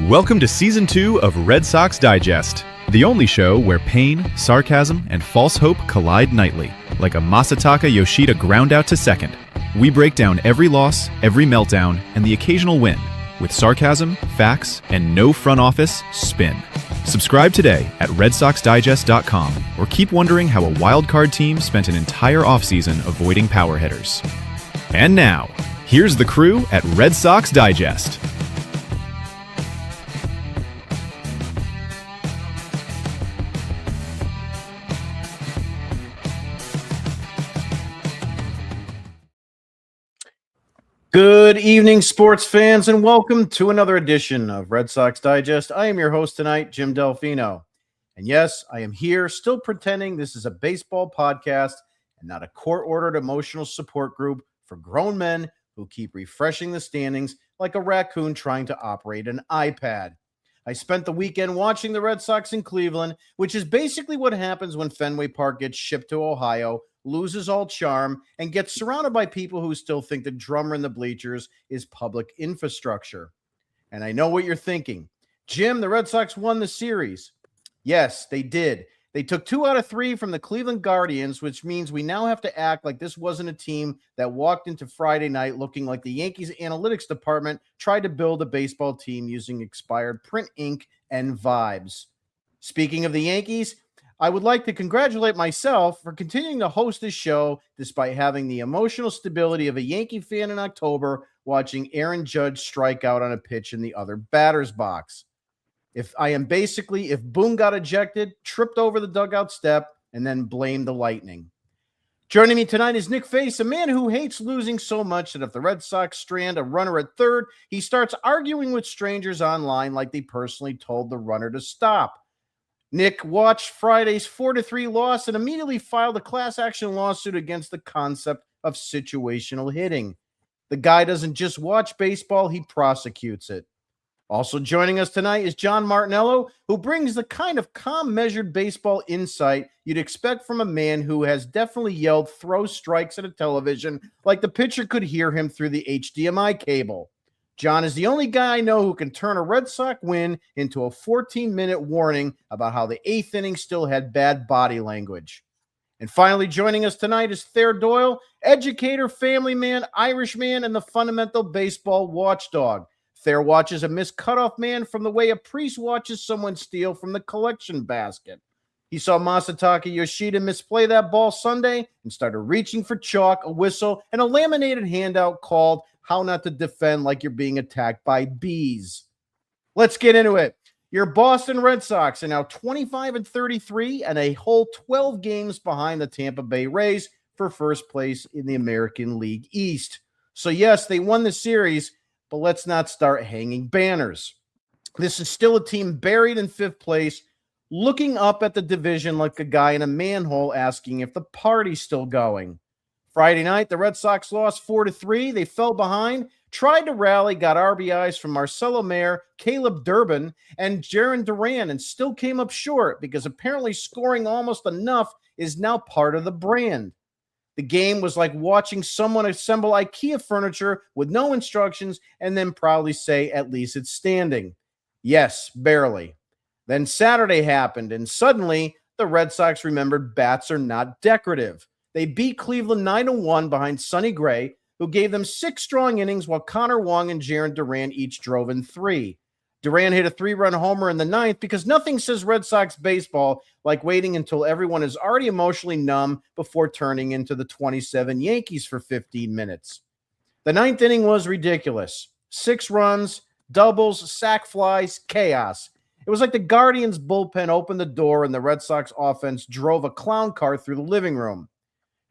Welcome to Season 2 of Red Sox Digest, the only show where pain, sarcasm, and false hope collide nightly, like a Masataka Yoshida ground out to second. We break down every loss, every meltdown, and the occasional win, with sarcasm, facts, and no front office spin. Subscribe today at redsoxdigest.com, or keep wondering how a wildcard team spent an entire offseason avoiding power hitters. And now, here's the crew at Red Sox Digest. Good evening, sports fans, and welcome to another edition of Red Sox Digest. I am your host tonight, Jim Delfino. And yes, I am here still pretending this is a baseball podcast and not a court-ordered emotional support group for grown men who keep refreshing the standings like a raccoon trying to operate an iPad. I spent the weekend watching the Red Sox in Cleveland, which is basically what happens when Fenway Park gets shipped to Ohio, loses all charm, and gets surrounded by people who still think the drummer in the bleachers is public infrastructure. And I know what you're thinking. Jim, the Red Sox won the series. Yes, they did. They took 2 out of 3 from the Cleveland Guardians, which means we now have to act like this wasn't a team that walked into Friday night looking like the Yankees analytics department tried to build a baseball team using expired print ink and vibes. Speaking of the Yankees, I would like to congratulate myself for continuing to host this show despite having the emotional stability of a Yankee fan in October watching Aaron Judge strike out on a pitch in the other batter's box. If Boone got ejected, tripped over the dugout step, and then blamed the Lightning. Joining me tonight is Nick Face, a man who hates losing so much that if the Red Sox strand a runner at third, he starts arguing with strangers online like they personally told the runner to stop. Nick watched Friday's 4-3 loss and immediately filed a class action lawsuit against the concept of situational hitting. The guy doesn't just watch baseball, he prosecutes it. Also joining us tonight is John Martinello, who brings the kind of calm, measured baseball insight you'd expect from a man who has definitely yelled throw strikes at a television like the pitcher could hear him through the HDMI cable. John is the only guy I know who can turn a Red Sox win into a 14-minute warning about how the 8th inning still had bad body language. And finally joining us tonight is Thayer Doyle, educator, family man, Irishman, and the fundamental baseball watchdog. Thayer watches a missed cutoff man from the way a priest watches someone steal from the collection basket. He saw Masataka Yoshida misplay that ball Sunday and started reaching for chalk, a whistle, and a laminated handout called How Not to Defend Like You're Being Attacked by Bees. Let's get into it. Your Boston Red Sox are now 25-33 and a whole 12 games behind the Tampa Bay Rays for first place in the American League East. So yes, they won the series, but let's not start hanging banners. This is still a team buried in 5th place, looking up at the division like a guy in a manhole asking if the party's still going. Friday night, the Red Sox lost 4-3. They fell behind, tried to rally, got RBIs from Marcelo Mayer, Caleb Durbin, and Jarren Duran, and still came up short because apparently scoring almost enough is now part of the brand. The game was like watching someone assemble IKEA furniture with no instructions and then proudly say, at least it's standing. Yes, barely. Then Saturday happened, and suddenly the Red Sox remembered bats are not decorative. They beat Cleveland 9-1 behind Sonny Gray, who gave them 6 strong innings while Connor Wong and Jarren Duran each drove in 3. Duran hit a 3-run homer in the 9th because nothing says Red Sox baseball like waiting until everyone is already emotionally numb before turning into the 27 Yankees for 15 minutes. The 9th inning was ridiculous. 6 runs, doubles, sac flies, chaos. It was like the Guardians bullpen opened the door and the Red Sox offense drove a clown car through the living room.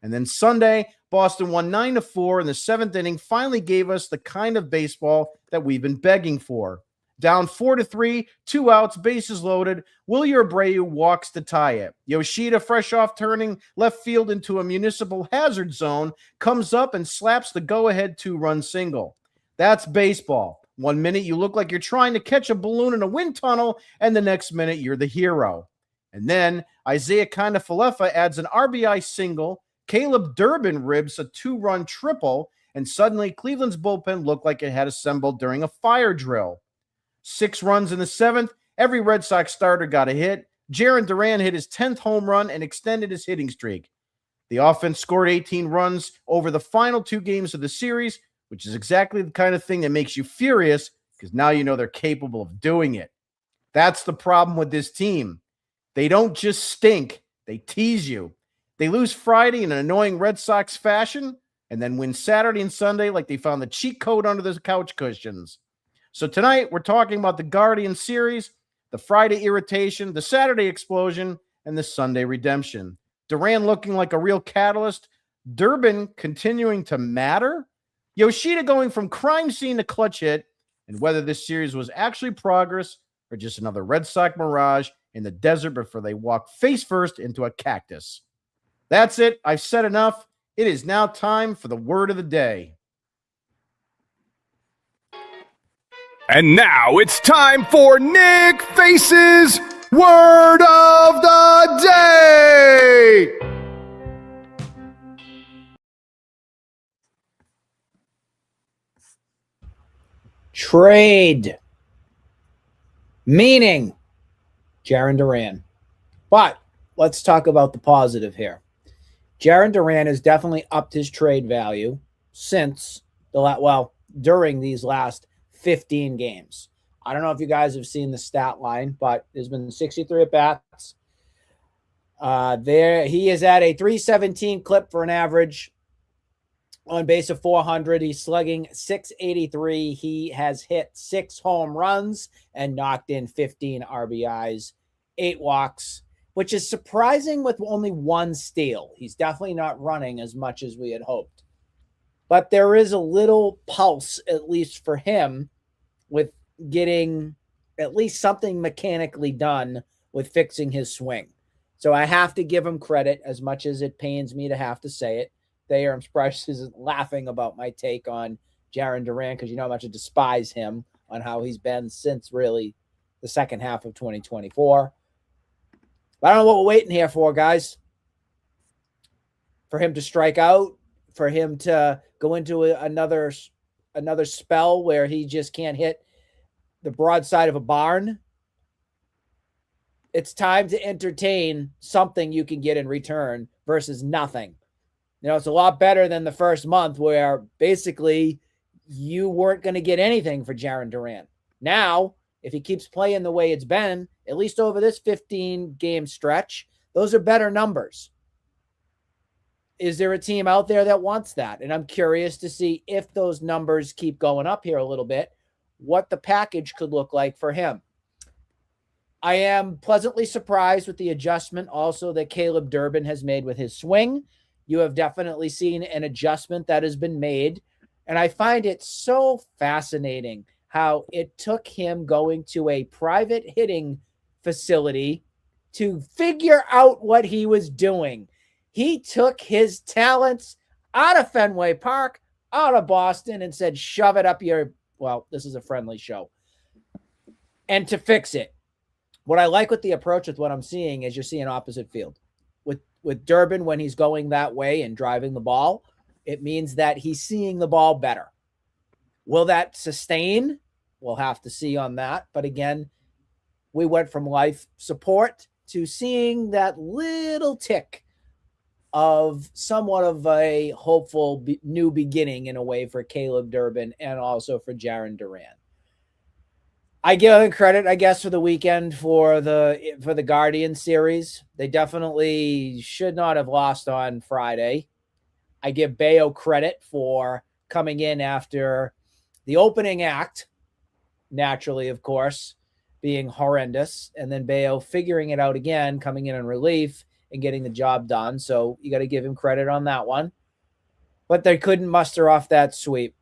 And then Sunday, Boston won 9-4, and the 7th inning finally gave us the kind of baseball that we've been begging for. Down 4-3, 2 outs, bases loaded. Wilyer Abreu walks to tie it. Yoshida, fresh off turning left field into a municipal hazard zone, comes up and slaps the go-ahead 2-run single. That's baseball. 1 minute you look like you're trying to catch a balloon in a wind tunnel, and the next minute you're the hero. And then Isaiah Kiner-Falefa adds an RBI single. Caleb Durbin ribs a 2-run triple, and suddenly Cleveland's bullpen looked like it had assembled during a fire drill. 6 runs in the 7th, every Red Sox starter got a hit. Jarren Duran hit his 10th home run and extended his hitting streak. The offense scored 18 runs over the final 2 games of the series, which is exactly the kind of thing that makes you furious because now you know they're capable of doing it. That's the problem with this team. They don't just stink, they tease you. They lose Friday in an annoying Red Sox fashion and then win Saturday and Sunday like they found the cheat code under the couch cushions. So tonight we're talking about the Guardian series, the Friday irritation, the Saturday explosion, and the Sunday redemption. Duran looking like a real catalyst, Durbin continuing to matter, Yoshida going from crime scene to clutch hit, and whether this series was actually progress or just another Red Sox mirage in the desert before they walk face first into a cactus. That's it. I've said enough. It is now time for the word of the day. And now it's time for Nick Face's Word of the Day! Trade. Meaning Jarren Duran. But let's talk about the positive here. Jarren Duran has definitely upped his trade value since during these last 15 games. I don't know if you guys have seen the stat line, but there's been 63 at-bats. He is at a 317 clip for an average on base of 400. He's slugging 683. He has hit 6 home runs and knocked in 15 RBIs, 8 walks, which is surprising with only 1 steal. He's definitely not running as much as we had hoped. But there is a little pulse, at least for him, with getting at least something mechanically done with fixing his swing. So I have to give him credit, as much as it pains me to have to say it. I'm surprised is laughing about my take on Jarren Duran, because you know how much I despise him on how he's been since really the second half of 2024. But I don't know what we're waiting here for, guys. For him to strike out, for him to go into another spell where he just can't hit the broadside of a barn. It's time to entertain something you can get in return versus nothing. You know, it's a lot better than the first month where basically you weren't going to get anything for Jarren Duran. Now, if he keeps playing the way it's been, at least over this 15-game stretch, those are better numbers. Is there a team out there that wants that? And I'm curious to see, if those numbers keep going up here a little bit, what the package could look like for him. I am pleasantly surprised with the adjustment also that Caleb Durbin has made with his swing. You have definitely seen an adjustment that has been made. And I find it so fascinating how it took him going to a private hitting facility to figure out what he was doing. He took his talents out of Fenway Park, out of Boston, and said, shove it up your, well, this is a friendly show, and to fix it. What I like with the approach with what I'm seeing is you're seeing opposite field. With Durbin, when he's going that way and driving the ball, it means that he's seeing the ball better. Will that sustain? We'll have to see on that. But again, we went from life support to seeing that little tick of somewhat of a hopeful new beginning in a way for Caleb Durbin and also for Jarren Duran. I give them credit, I guess, for the weekend for the Guardian series. They definitely should not have lost on Friday. I give Bayo credit for coming in after the opening act, naturally, of course, being horrendous, and then Bayo figuring it out again, coming in relief and getting the job done. So you got to give him credit on that one. But they couldn't muster off that sweep.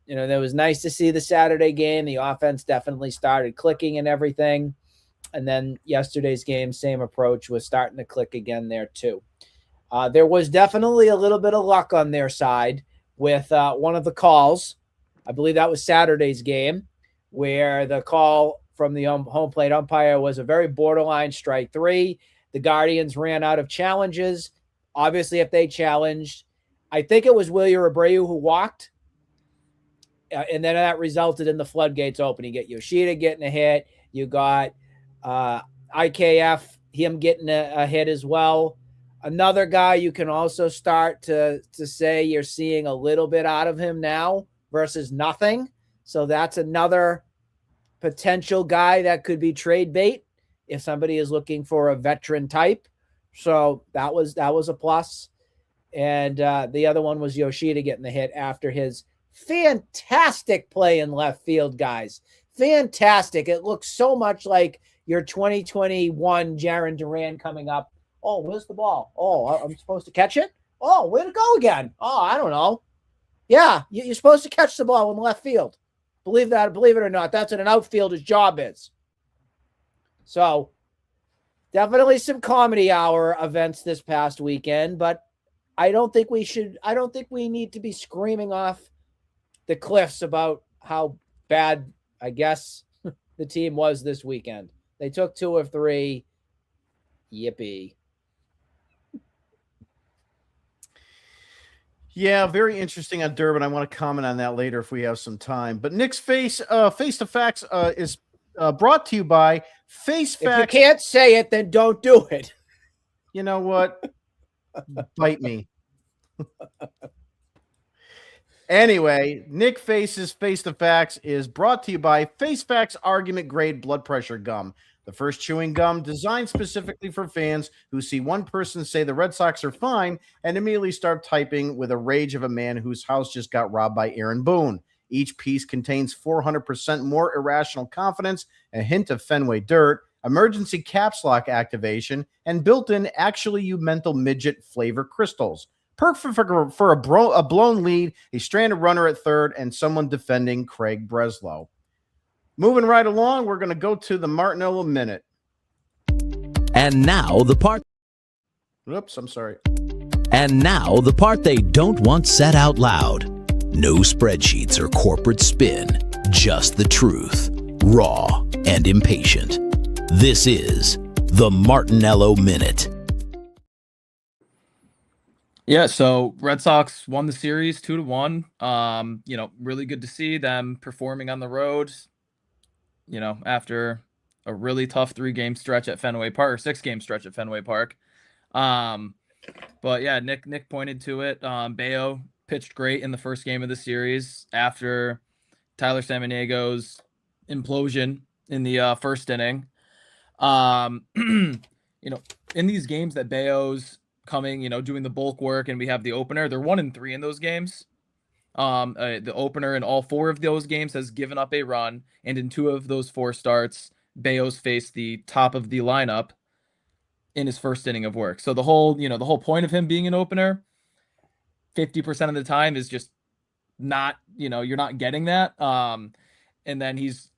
You know, it was nice to see the Saturday game. The offense definitely started clicking and everything. And then yesterday's game, same approach, was starting to click again there too. There was definitely a little bit of luck on their side with one of the calls. I believe that was Saturday's game, where the call from the home plate umpire was a very borderline strike 3. The Guardians ran out of challenges. Obviously, if they challenged, I think it was William Abreu who walked. And then that resulted in the floodgates opening. You get Yoshida getting a hit. You got IKF, him getting a hit as well. Another guy you can also start to say you're seeing a little bit out of him now versus nothing. So that's another potential guy that could be trade bait if somebody is looking for a veteran type. So that was a plus. And the other one was Yoshida getting the hit after his fantastic play in left field, guys. Fantastic. It looks so much like your 2021 Jarren Duran coming up. Oh, where's the ball? Oh, I'm supposed to catch it? Oh, where'd it go again? Oh, I don't know. Yeah, you're supposed to catch the ball in left field. Believe it or not, that's what an outfielder's job is. So definitely some comedy hour events this past weekend, but I don't think we need to be screaming off the cliffs about how bad, I guess, the team was this weekend. They took 2 of 3. Yippee. Yeah, very interesting on Durbin. I want to comment on that later if we have some time. But Nick's Face to Facts is brought to you by Face Facts. If you can't say it, then don't do it. You know what? Bite me. Anyway, Nick Face's Face to Facts is brought to you by Face Facts Argument Grade Blood Pressure Gum. The first chewing gum designed specifically for fans who see one person say the Red Sox are fine and immediately start typing with a rage of a man whose house just got robbed by Aaron Boone. Each piece contains 400% more irrational confidence, a hint of Fenway dirt, emergency caps lock activation, and built-in actually you mental midget flavor crystals. Perfect for a blown lead, a stranded runner at third, and someone defending Craig Breslow. Moving right along, we're going to go to the Martinello Minute. And now the part. Oops, I'm sorry. And now the part they don't want said out loud. No spreadsheets or corporate spin, just the truth, raw and impatient. This is the Martinello Minute. Yeah, so Red Sox won the series 2-1. Really good to see them performing on the road. After a really tough 3-game stretch at Fenway Park, or 6-game stretch at Fenway Park. But yeah, Nick pointed to it. Bayo pitched great in the first game of the series after Tyler Samanego's implosion in the first inning. In these games that Bayo's coming, doing the bulk work, and we have the opener, they're 1-3 in those games. The opener in all 4 of those games has given up a run, and in 2 of those 4 starts, Bayo's faced the top of the lineup in his first inning of work. So the whole point of him being an opener, 50% of the time is just not, you're not getting that. And then he's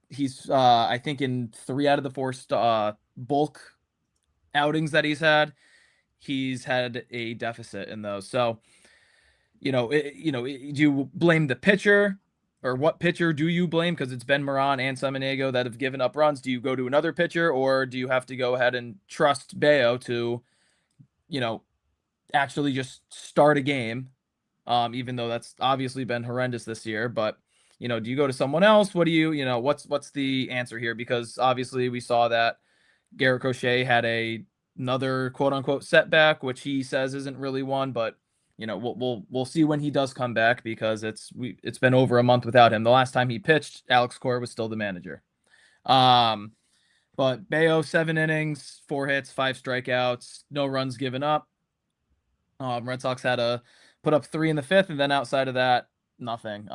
I think in 3 out of the 4 bulk outings that he's had a deficit in those. So, do you blame the pitcher, or what pitcher do you blame? Because it's Ben Moran and Samanego that have given up runs. Do you go to another pitcher, or do you have to go ahead and trust Bayo to, actually just start a game? Even though that's obviously been horrendous this year, but do you go to someone else? What do you, what's the answer here? Because obviously we saw that Garrett Crochet had another quote unquote setback, which he says isn't really one, but we'll see when he does come back, because it's been over a month without him. The last time he pitched, Alex Cora was still the manager. But Bayo, 7 innings, 4 hits, 5 strikeouts, no runs given up. Red Sox had to put up 3 in the 5th, and then outside of that, nothing.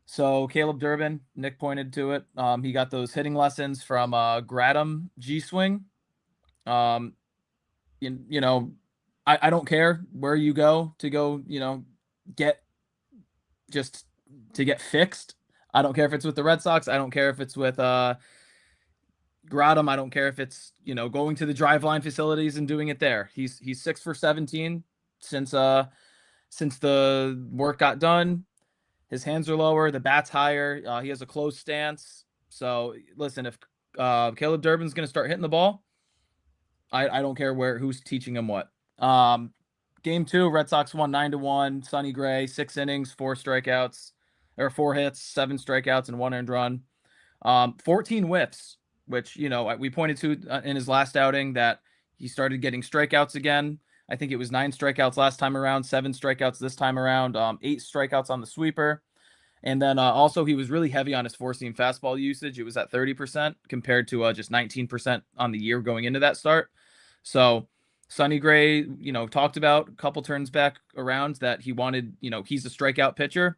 So Caleb Durbin, Nick pointed to it. He got those hitting lessons from Gradam G Swing. I don't care where you go, get fixed. I don't care if it's with the Red Sox. I don't care if it's with Gradam. I don't care if it's, going to the driveline facilities and doing it there. He's 6 for 17 since the work got done. His hands are lower, the bat's higher. He has a closed stance. So listen, if Caleb Durbin's going to start hitting the ball, I don't care who's teaching him what. Game 2, Red Sox won 9-1. Sonny Gray, 6 innings, 4 strikeouts, or 4 hits, 7 strikeouts, and 1 earned run. 14 whiffs, which, we pointed to in his last outing that he started getting strikeouts again. I think it was 9 strikeouts last time around, 7 strikeouts this time around, 8 strikeouts on the sweeper. And then also he was really heavy on his four-seam fastball usage. It was at 30% compared to just 19% on the year going into that start. So Sonny Gray, talked about a couple turns back around that he wanted, he's a strikeout pitcher.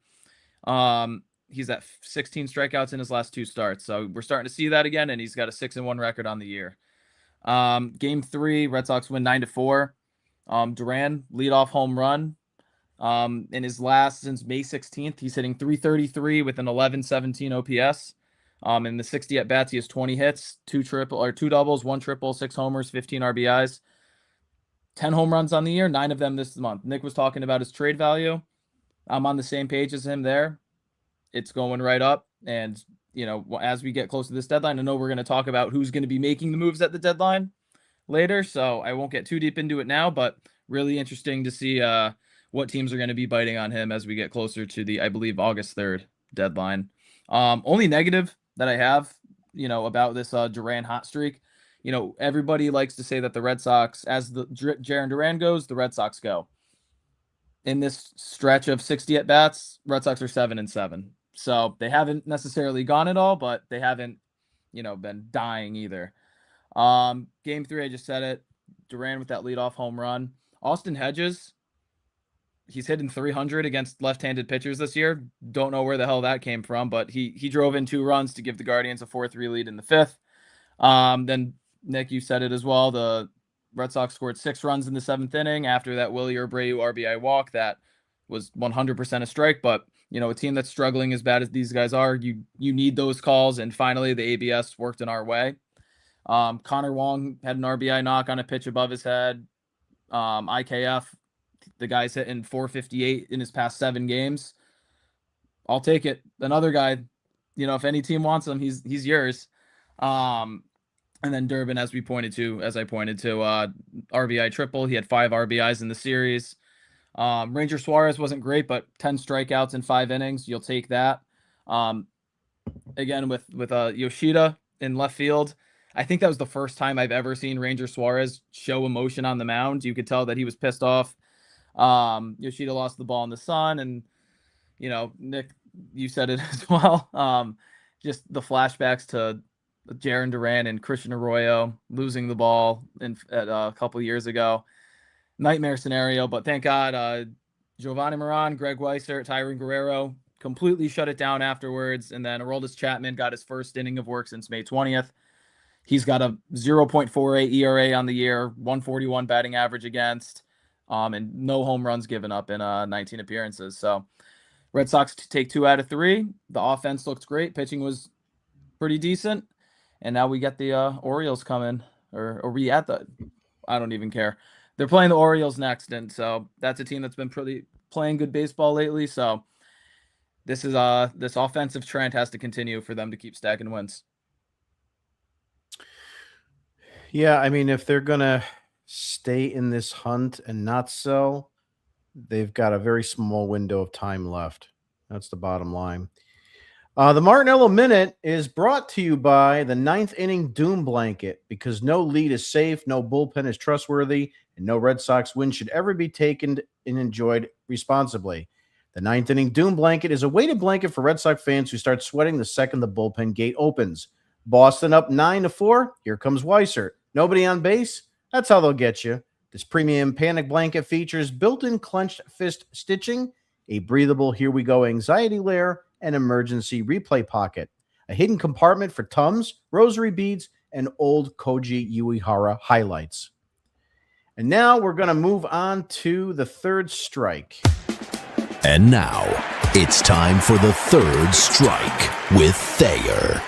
He's at 16 strikeouts in his last 2 starts. So we're starting to see that again, and he's got a 6-1 record on the year. Game 3, Red Sox win 9-4. Duran, leadoff home run. In his last since May 16th, he's hitting .333 with an 11-17 OPS. In the 60 at bats, he has 20 hits, 2 doubles, 1 triple, 6 homers, 15 RBIs, 10 home runs on the year, 9 of them this month. Nick was talking about his trade value. I'm on the same page as him there. It's going right up. And, as we get close to this deadline, I know we're going to talk about who's going to be making the moves at the deadline later. So I won't get too deep into it now, but really interesting to see what teams are going to be biting on him as we get closer to the, I believe, August 3rd deadline. Only negative that I have, about this Duran hot streak, everybody likes to say that the Red Sox, as the Jarren Duran goes, the Red Sox go. In this stretch of 60 at bats, Red Sox are 7-7. So they haven't necessarily gone at all, but they haven't, been dying either. Game 3, I just said it. Duran with that leadoff home run. Austin Hedges, he's hitting .300 against left-handed pitchers this year. Don't know where the hell that came from, but he drove in 2 runs to give the Guardians a 4-3 lead in the 5th. Then, Nick, you said it as well. The Red Sox scored 6 runs in the 7th inning after that Willie Abreu RBI walk. That was 100% a strike, but, a team that's struggling as bad as these guys are, you need those calls, and finally the ABS worked in our way. Connor Wong had an RBI knock on a pitch above his head. IKF, the guy's hitting .458 in his past 7 games. I'll take it. Another guy, if any team wants him, he's yours. And then Durbin, as I pointed to, RBI triple. He had 5 RBIs in the series. Ranger Suarez wasn't great, but 10 strikeouts in 5 innings. You'll take that. Again, with Yoshida in left field, I think that was the first time I've ever seen Ranger Suarez show emotion on the mound. You could tell that he was pissed off. Yoshida lost the ball in the sun, and Nick, you said it as well. Just the flashbacks to Jarren Duran and Christian Arroyo losing the ball a couple years ago. Nightmare scenario, but thank God Giovanni Moran, Greg Weissert, Tyrone Guerrero completely shut it down afterwards, and then Aroldis Chapman got his first inning of work since May 20th. He's got a 0.48 ERA on the year, 141 batting average against, and no home runs given up in 19 appearances. So Red Sox take 2 out of 3. The offense looked great. Pitching was pretty decent. And now we get the Orioles coming, or we at the, I don't even care. They're playing the Orioles next. And so that's a team that's been playing good baseball lately. So this offensive trend has to continue for them to keep stacking wins. Yeah, I mean, if they're going to stay in this hunt and not sell, they've got a very small window of time left. That's the bottom line. The Martinello Minute is brought to you by the 9th inning doom blanket, because no lead is safe, no bullpen is trustworthy, and no Red Sox win should ever be taken and enjoyed responsibly. The 9th inning doom blanket is a weighted blanket for Red Sox fans who start sweating the second the bullpen gate opens. Boston up 9-4. Here comes Weissert. Nobody on base? That's how they'll get you. This premium panic blanket features built-in clenched fist stitching, a breathable here we go anxiety layer, an emergency replay pocket, a hidden compartment for Tums, rosary beads, and old Koji Uehara highlights. And now we're going to move on to the third strike. And now it's time for the third strike with Thayer.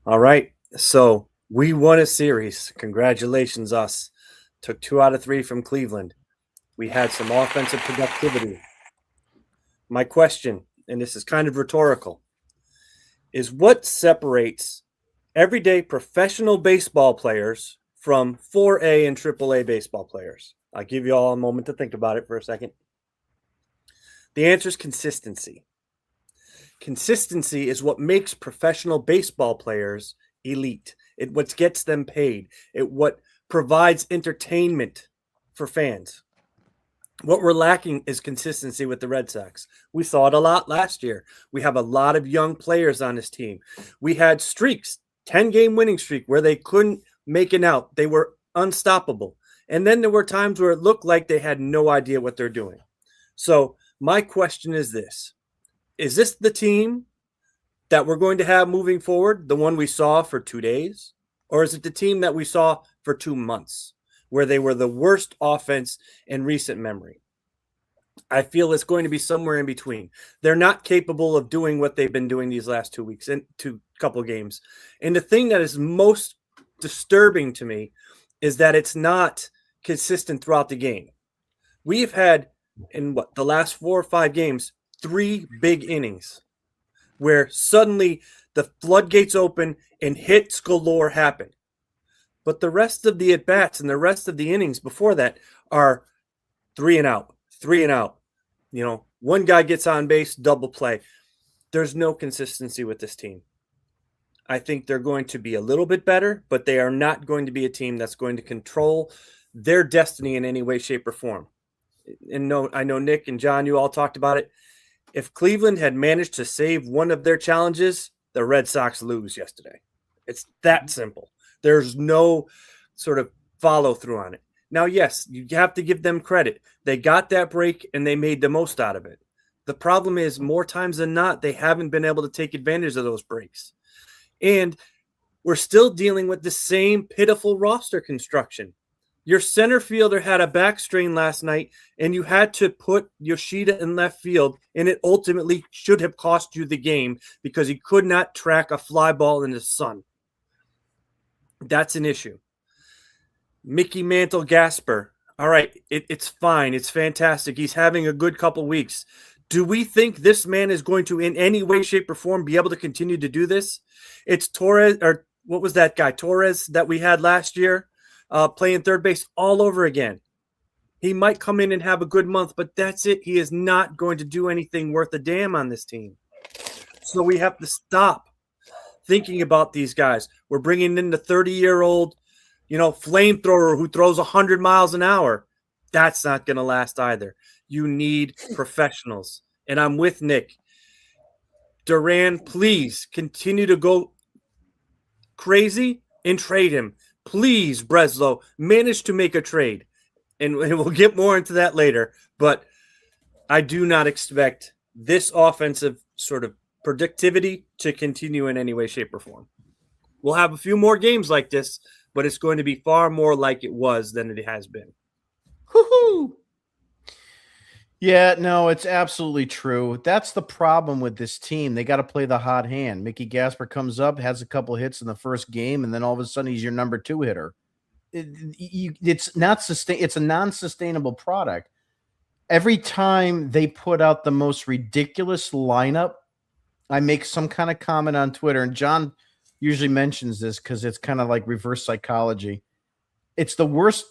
All right, so we won a series. Congratulations, us. Took 2 out of 3 from Cleveland. We had some offensive productivity. My question, and this is kind of rhetorical, is what separates everyday professional baseball players from 4A and AAA baseball players. I'll give you all a moment to think about it for a second. The answer is consistency. Consistency is what makes professional baseball players elite. It what gets them paid. It what provides entertainment for fans. What we're lacking is consistency with the Red Sox. We saw it a lot last year. We have a lot of young players on this team. We had streaks, 10-game winning streak where they couldn't make it out. They were unstoppable. And then there were times where it looked like they had no idea what they're doing. So my question is this. Is this the team that we're going to have moving forward, the one we saw for 2 days? Or is it the team that we saw for 2 months, where they were the worst offense in recent memory? I feel it's going to be somewhere in between. They're not capable of doing what they've been doing these last 2 weeks and couple games. And the thing that is most disturbing to me is that it's not consistent throughout the game. We've had, in the last 4 or 5 games, 3 big innings where suddenly the floodgates open and hits galore happen. But the rest of the at-bats and the rest of the innings before that are 3 and out, 3 and out. One guy gets on base, double play. There's no consistency with this team. I think they're going to be a little bit better, but they are not going to be a team that's going to control their destiny in any way, shape, or form. And I know Nick and John, you all talked about it. If Cleveland had managed to save one of their challenges, the Red Sox lose yesterday. It's that simple. There's no sort of follow through on it. Now, yes, you have to give them credit. They got that break and they made the most out of it. The problem is more times than not, they haven't been able to take advantage of those breaks. And we're still dealing with the same pitiful roster construction. Your center fielder had a back strain last night, and you had to put Yoshida in left field, and it ultimately should have cost you the game because he could not track a fly ball in the sun. That's an issue. Mickey Mantle Gasper. All right, it's fine. It's fantastic. He's having a good couple weeks. Do we think this man is going to, in any way, shape, or form, be able to continue to do this? It's Torres, or what was that guy, Torres, that we had last year, playing third base all over again. He might come in and have a good month, but that's it. He is not going to do anything worth a damn on this team. So we have to stop thinking about these guys. We're bringing in the 30-year-old, flamethrower who throws 100 miles an hour. That's not going to last either. You need professionals. And I'm with Nick. Duran, please continue to go crazy and trade him. Please, Breslow, manage to make a trade. And we'll get more into that later. But I do not expect this offensive sort of productivity to continue in any way, shape, or form. We'll have a few more games like this, but it's going to be far more like it was than it has been. Woo-hoo! Yeah, no, it's absolutely true. That's the problem with this team. They got to play the hot hand. Mickey Gasper comes up, has a couple hits in the first game, and then all of a sudden he's your number 2 hitter. It's not it's a non-sustainable product. Every time they put out the most ridiculous lineup, I make some kind of comment on Twitter, and John usually mentions this because it's kind of like reverse psychology. It's the worst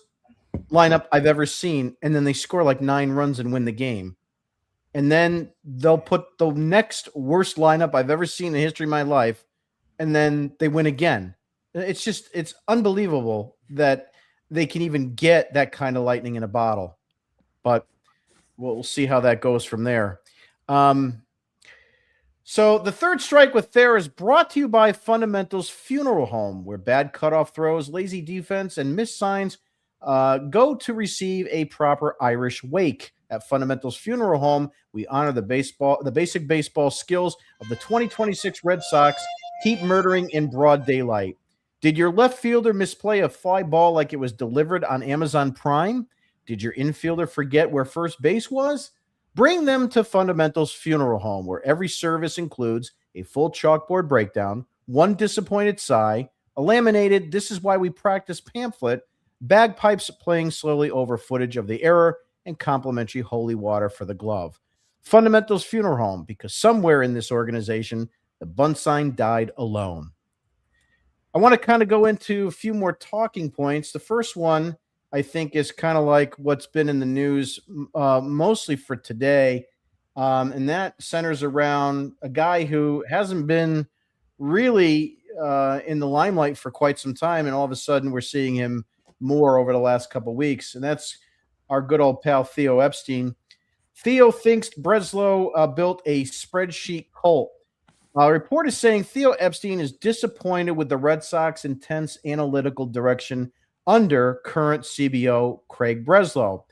lineup I've ever seen, and then they score like 9 runs and win the game. And then they'll put the next worst lineup I've ever seen in the history of my life, and then they win again. It's unbelievable that they can even get that kind of lightning in a bottle. But we'll see how that goes from there. So the third strike with Thayer is brought to you by Fundamentals Funeral Home, where bad cutoff throws, lazy defense, and missed signs go to receive a proper Irish wake. At Fundamentals Funeral Home, we honor the basic baseball skills of the 2026 Red Sox. Keep murdering in broad daylight. Did your left fielder misplay a fly ball like it was delivered on Amazon Prime? Did your infielder forget where first base was? Bring them to Fundamentals Funeral Home, where every service includes a full chalkboard breakdown, one disappointed sigh, a laminated "This is why we practice" pamphlet, bagpipes playing slowly over footage of the error, and complimentary holy water for the glove. Fundamentals Funeral Home, because somewhere in this organization, the bunt sign died alone. I want to kind of go into a few more talking points. The first one, I think, is kind of like what's been in the news mostly for today. And that centers around a guy who hasn't been really in the limelight for quite some time. And all of a sudden, we're seeing him more over the last couple of weeks. And that's our good old pal, Theo Epstein. Theo thinks Breslow built a spreadsheet cult. A report is saying Theo Epstein is disappointed with the Red Sox intense analytical direction under current CBO Craig Breslow.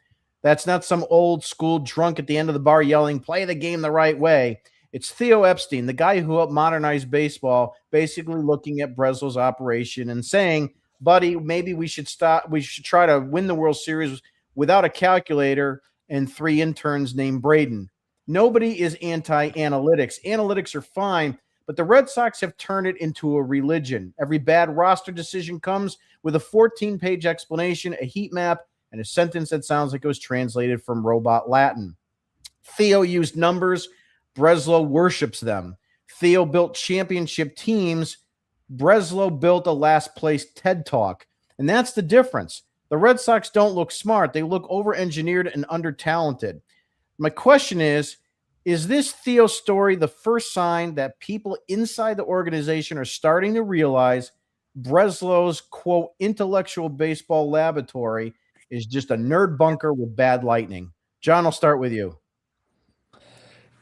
That's not some old school drunk at the end of the bar yelling, play the game the right way. It's Theo Epstein, the guy who helped modernize baseball, basically looking at Breslow's operation and saying, buddy, maybe we should stop. We should try to win the World Series without a calculator and 3 interns named Braden. Nobody is anti-analytics. Analytics are fine, but the Red Sox have turned it into a religion. Every bad roster decision comes with a 14-page explanation, a heat map, and a sentence that sounds like it was translated from robot Latin. Theo used numbers. Breslow worships them. Theo built championship teams. Breslow built a last-place TED Talk. And that's the difference. The Red Sox don't look smart. They look over-engineered and under-talented. My question is this Theo story the first sign that people inside the organization are starting to realize Breslow's, quote, intellectual baseball laboratory is just a nerd bunker with bad lightning? John, I'll start with you.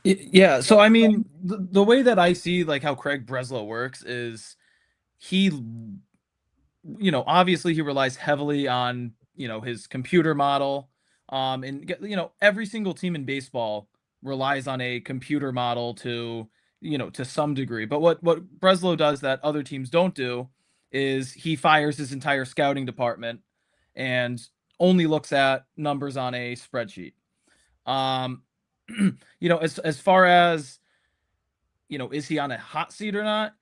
Yeah, so I mean, the way that I see like how Craig Breslow works is he, obviously he relies heavily on, his computer model. And every single team in baseball relies on a computer model to some degree. But what Breslow does that other teams don't do is he fires his entire scouting department and only looks at numbers on a spreadsheet. As far as, is he on a hot seat or not?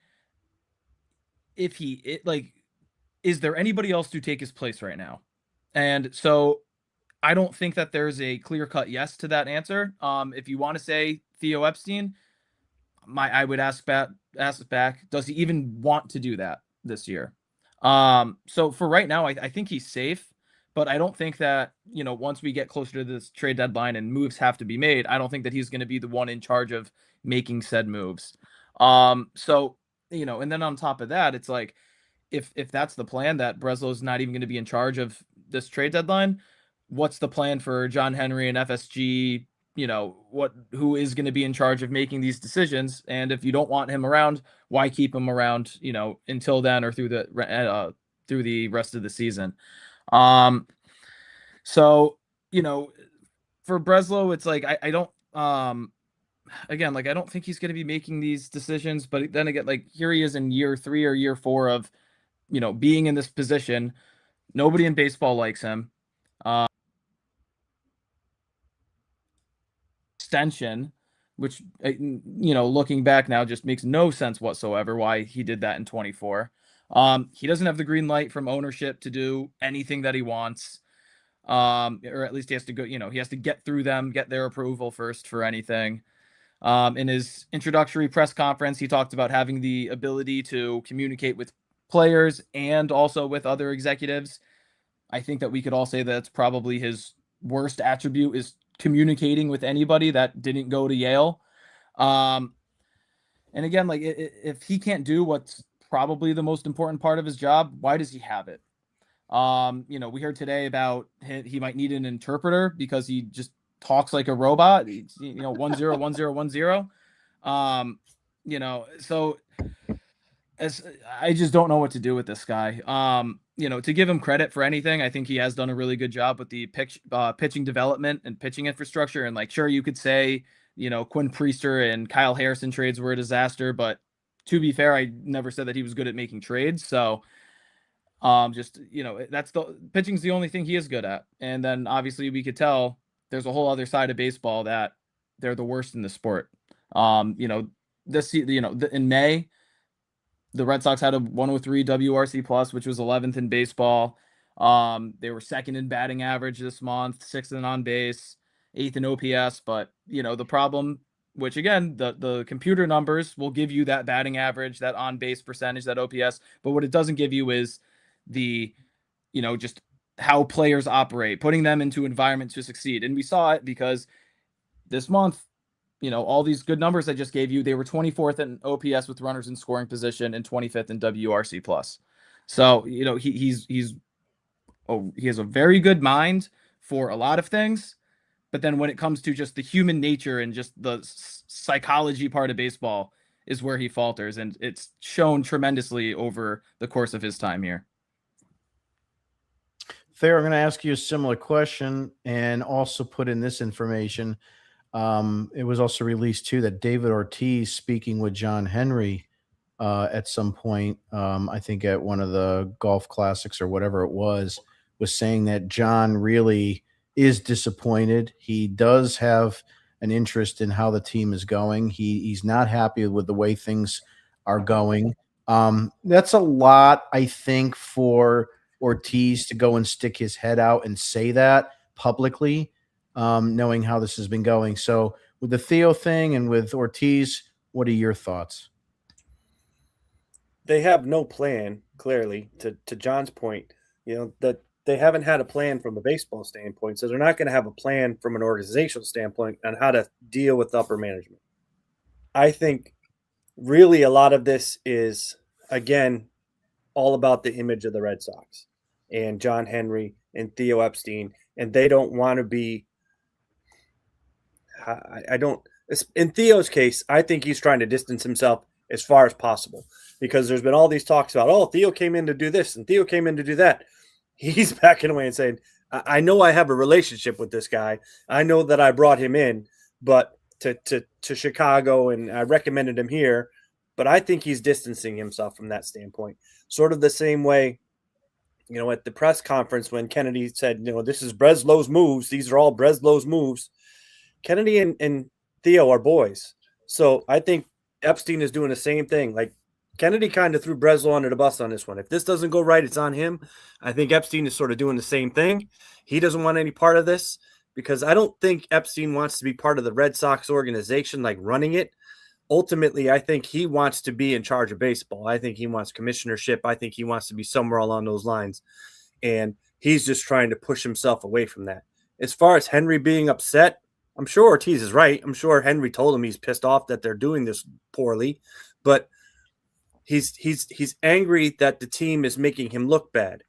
Is there anybody else to take his place right now? And so I don't think that there's a clear-cut yes to that answer. If you want to say Theo Epstein, I would ask back, does he even want to do that this year? So for right now, I think he's safe, but I don't think that, once we get closer to this trade deadline and moves have to be made, I don't think that he's going to be the one in charge of making said moves. So, and then on top of that, it's like, if that's the plan, that Breslow's not even going to be in charge of this trade deadline, what's the plan for John Henry and FSG? Who is going to be in charge of making these decisions? And if you don't want him around, why keep him around, until then or through the rest of the season? So, for Breslow, it's like, I don't, again, like, I don't think he's going to be making these decisions, but then again, like, here he is in year 3 or year 4 of, being in this position. Nobody in baseball likes him. Extension, which, looking back now, just makes no sense whatsoever why he did that in 24. He doesn't have the green light from ownership to do anything that he wants. Or at least he has to go, he has to get through them, get their approval first for anything. In his introductory press conference, he talked about having the ability to communicate with players and also with other executives. I think that we could all say that's probably his worst attribute, is communicating with anybody that didn't go to Yale. And again, like, if he can't do what's probably the most important part of his job, why does he have it? We heard today about he might need an interpreter because he just talks like a robot. 101010. So I just don't know what to do with this guy. To give him credit for anything, I think he has done a really good job with the pitching development and pitching infrastructure. And like, sure, you could say, Quinn Priester and Kyle Harrison trades were a disaster, but to be fair, I never said that he was good at making trades. So that's pitching's the only thing he is good at. And then obviously we could tell there's a whole other side of baseball that they're the worst in the sport. In May, the Red Sox had a 103 WRC plus, which was 11th in baseball. They were 2nd in batting average this month, 6th in on base, 8th in OPS. But, the problem which again, the computer numbers will give you that batting average, that on base percentage, that OPS. But what it doesn't give you is the, just how players operate, putting them into environment to succeed. And we saw it because this month, all these good numbers I just gave you, they were 24th in OPS with runners in scoring position and 25th in WRC plus. So, he has a very good mind for a lot of things. But then when it comes to just the human nature and just the psychology part of baseball is where he falters. And it's shown tremendously over the course of his time here. Thayer, I'm going to ask you a similar question and also put in this information. It was also released too that David Ortiz, speaking with John Henry at some point, I think at one of the golf classics or whatever it was saying that John really is disappointed. He does have an interest in how the team is going. He's not happy with the way things are going. That's a lot, I think, for Ortiz to go and stick his head out and say that publicly, knowing how this has been going. So with the Theo thing and with Ortiz, what are your thoughts? They have no plan, clearly, to John's point, that they haven't had a plan from a baseball standpoint. So they're not going to have a plan from an organizational standpoint on how to deal with upper management. I think really a lot of this is, again, all about the image of the Red Sox and John Henry and Theo Epstein. And they don't want to be, in Theo's case, I think he's trying to distance himself as far as possible because there's been all these talks about, oh, Theo came in to do this and Theo came in to do that. He's backing away and saying, I know I have a relationship with this guy. I know that I brought him in, but to Chicago, and I recommended him here, but I think he's distancing himself from that standpoint. Sort of the same way, at the press conference when Kennedy said, this is Breslow's moves. These are all Breslow's moves. Kennedy and Theo are boys. So I think Epstein is doing the same thing. Like, Kennedy kind of threw Breslow under the bus on this one. If this doesn't go right, it's on him. I think Epstein is sort of doing the same thing. He doesn't want any part of this because I don't think Epstein wants to be part of the Red Sox organization, like running it. Ultimately, I think he wants to be in charge of baseball. I think he wants commissionership. I think he wants to be somewhere along those lines. And he's just trying to push himself away from that. As far as Henry being upset, I'm sure Ortiz is right. I'm sure Henry told him he's pissed off that they're doing this poorly. But He's angry that the team is making him look bad.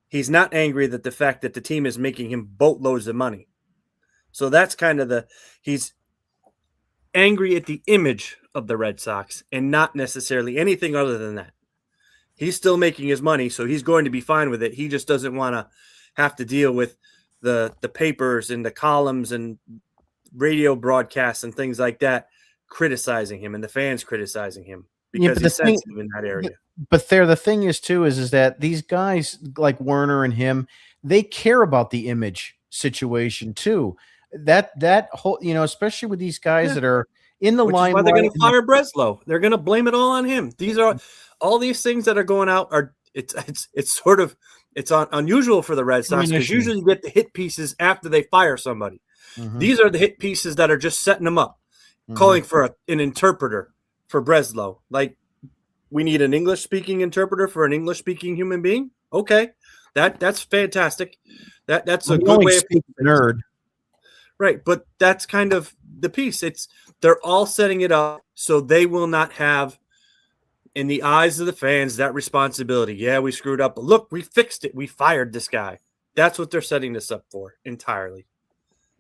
He's not angry that the fact that the team is making him boatloads of money. So that's kind of he's angry at the image of the Red Sox and not necessarily anything other than that. He's still making his money, so he's going to be fine with it. He just doesn't want to have to deal with the papers and the columns and radio broadcasts and things like that criticizing him and the fans criticizing him. Because he's sensitive in that area. But the thing is too, is that these guys like Werner and him, they care about the image situation too. That whole, especially with these guys that are in the limelight. They're going to fire Breslow. They're going to blame it all on him. These are all these things that are going out are it's unusual for the Red Sox because usually you get the hit pieces after they fire somebody. Mm-hmm. These are the hit pieces that are just setting them up, calling for an interpreter for Breslow. Like, we need an English-speaking interpreter for an English-speaking human being. Okay, that's fantastic. That's a good way of nerd, right? But that's kind of the piece. They're all setting it up so they will not have, in the eyes of the fans, that responsibility. Yeah, we screwed up, but look, we fixed it. We fired this guy. That's what they're setting this up for entirely.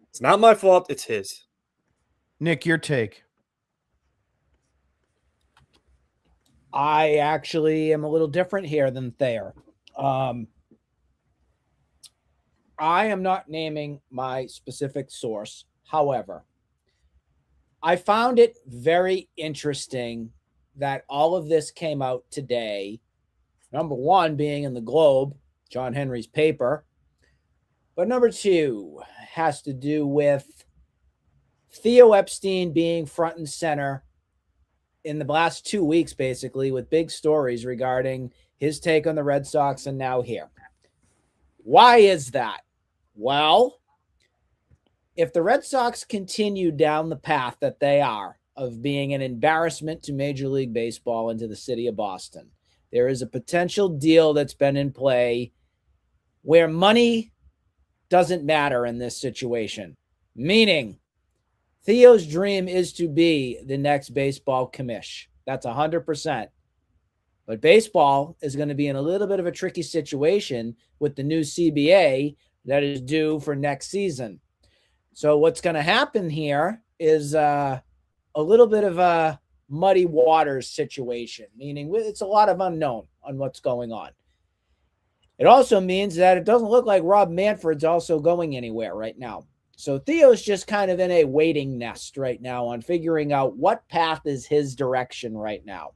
It's not my fault. It's his. Nick, your take. I actually am a little different here than Thayer. I am not naming my specific source. However, I found it very interesting that all of this came out today. Number one, being in the Globe, John Henry's paper. But number two has to do with Theo Epstein being front and center in the last 2 weeks, basically, with big stories regarding his take on the Red Sox and now here. Why is that? Well, if the Red Sox continue down the path that they are, of being an embarrassment to Major League Baseball and to the city of Boston. There is a potential deal that's been in play where money doesn't matter in this situation, meaning Theo's dream is to be the next baseball commish. That's 100%. But baseball is going to be in a little bit of a tricky situation with the new CBA that is due for next season. So what's going to happen here is a little bit of a muddy waters situation, meaning it's a lot of unknown on what's going on. It also means that it doesn't look like Rob Manfred's also going anywhere right now. So Theo's just kind of in a waiting nest right now on figuring out what path is his direction right now.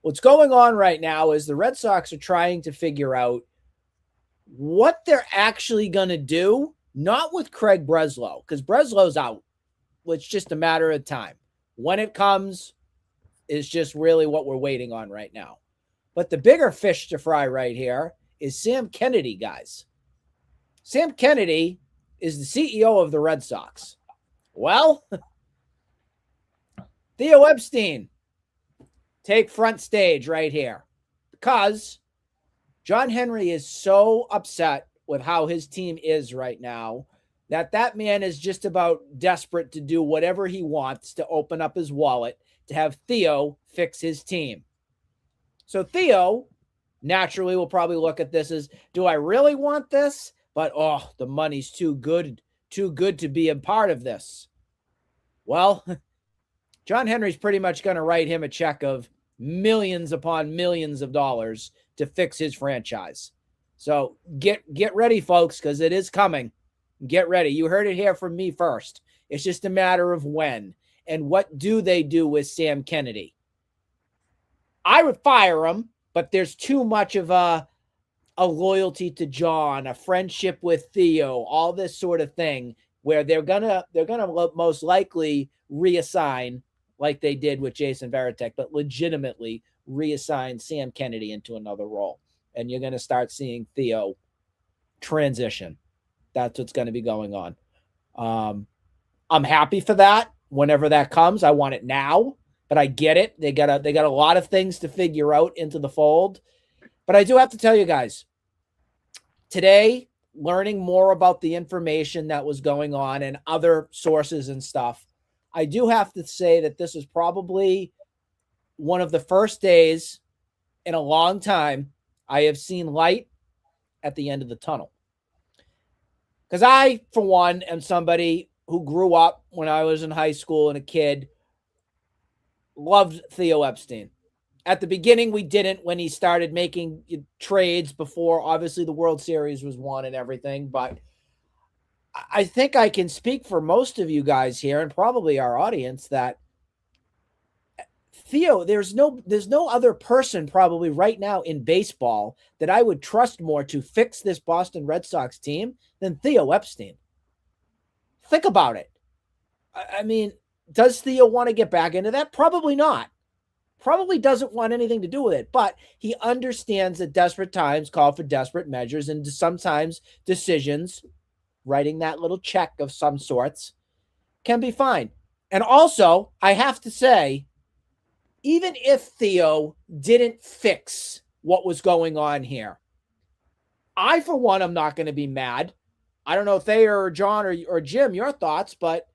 What's going on right now is the Red Sox are trying to figure out what they're actually going to do, not with Craig Breslow, because Breslow's out. It's just a matter of time. When it comes is just really what we're waiting on right now. But the bigger fish to fry right here is Sam Kennedy, guys. Sam Kennedy is the CEO of the Red Sox. Well, Theo Epstein, take front stage right here, because John Henry is so upset with how his team is right now that man is just about desperate to do whatever he wants to open up his wallet to have Theo fix his team. So Theo naturally will probably look at this as, do I really want this? But, the money's too good to be a part of this. Well, John Henry's pretty much going to write him a check of millions upon millions of dollars to fix his franchise. So get ready, folks, because it is coming. Get ready. You heard it here from me first. It's just a matter of when. And what do they do with Sam Kennedy? I would fire him, but there's too much of a loyalty to John, a friendship with Theo, all this sort of thing, where they're gonna most likely reassign, like they did with Jason Varitek, but legitimately reassign Sam Kennedy into another role. And you're going to start seeing Theo transition. That's what's going to be going on. I'm happy for that. Whenever that comes, I want it now, but I get it. They got a lot of things to figure out into the fold. But I do have to tell you guys, today, learning more about the information that was going on and other sources and stuff, I do have to say that this is probably one of the first days in a long time I have seen light at the end of the tunnel. Because I, for one, am somebody who grew up when I was in high school and a kid, loved Theo Epstein. At the beginning, we didn't when he started making trades before, obviously, the World Series was won and everything. But I think I can speak for most of you guys here and probably our audience that Theo, there's no other person probably right now in baseball that I would trust more to fix this Boston Red Sox team than Theo Epstein. Think about it. I mean, does Theo want to get back into that? Probably not. Probably doesn't want anything to do with it, but he understands that desperate times call for desperate measures, and sometimes decisions, writing that little check of some sorts, can be fine. And also, I have to say, even if Theo didn't fix what was going on here, I, for one, am not going to be mad. I don't know if Thayer or John or Jim, your thoughts, but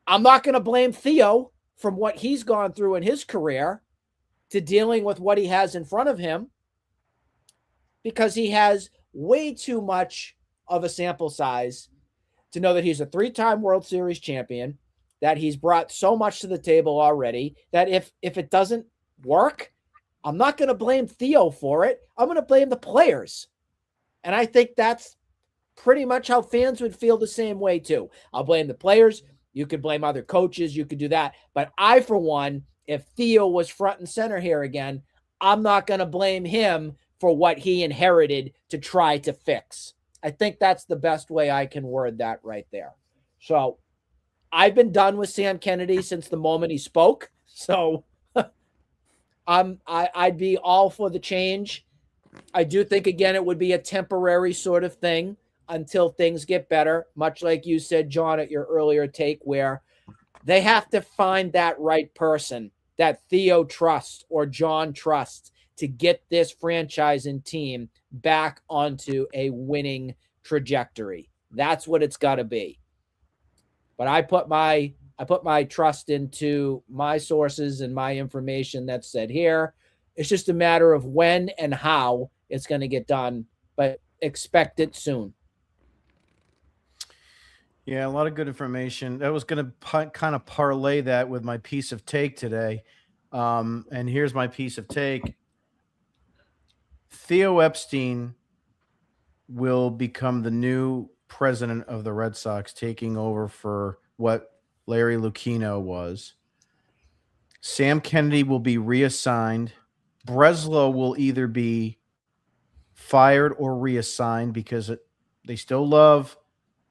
I'm not going to blame Theo from what he's gone through in his career to dealing with what he has in front of him, because he has way too much of a sample size to know that he's a 3-time World Series champion, that he's brought so much to the table already, that if it doesn't work, I'm not going to blame Theo for it. I'm going to blame the players. And I think that's pretty much how fans would feel the same way too. I'll blame the players. You could blame other coaches. You could do that. But I, for one, if Theo was front and center here again, I'm not going to blame him for what he inherited to try to fix. I think that's the best way I can word that right there. So I've been done with Sam Kennedy since the moment he spoke. So I'd be all for the change. I do think, again, it would be a temporary sort of thing until things get better, much like you said, John, at your earlier take, where They have to find that right person that Theo trusts or John trusts to get this franchise and team back onto a winning trajectory. That's what it's got to be. But I put my trust into my sources and my information that's said here. It's just a matter of when and how it's going to get done, but expect it soon. Yeah, a lot of good information. I was going to kind of parlay that with my piece of take today. And here's my piece of take. Theo Epstein will become the new president of the Red Sox, taking over for what Larry Lucchino was. Sam Kennedy will be reassigned. Breslow will either be fired or reassigned because they still love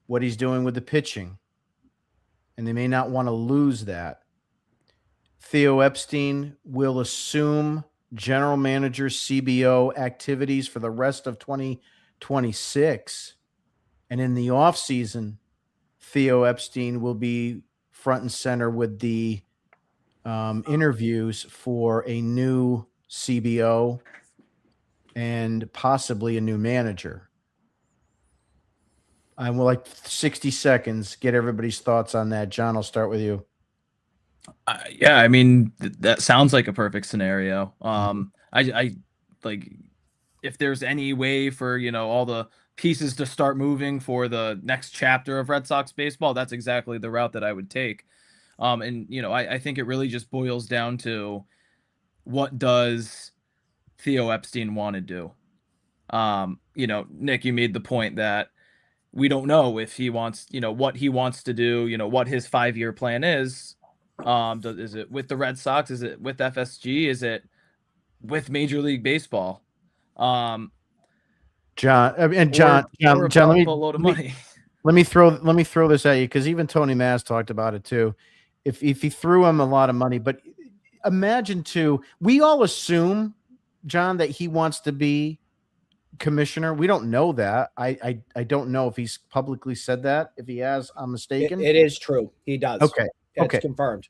what he's doing with the pitching, and they may not want to lose that. Theo Epstein will assume general manager CBO activities for the rest of 2026. And in the offseason, Theo Epstein will be front and center with the interviews for a new CBO and possibly a new manager. I will like 60 seconds, get everybody's thoughts on that. John, I'll start with you. Yeah, I mean, that sounds like a perfect scenario. I like if there's any way for, all the pieces to start moving for the next chapter of Red Sox baseball, that's exactly the route that I would take. And, I think it really just boils down to what does Theo Epstein want to do? Nick, you made the point that we don't know if he wants, what he wants to do, what his 5-year plan is. Is it with the Red Sox? Is it with FSG? Is it with Major League Baseball? John, let me throw this at you, because even Tony Mass talked about it too. If he threw him a lot of money, but imagine too, we all assume, John, that he wants to be commissioner. We don't know that. I don't know if he's publicly said that. If he has, I'm mistaken. It is true. He does. Okay. It's confirmed.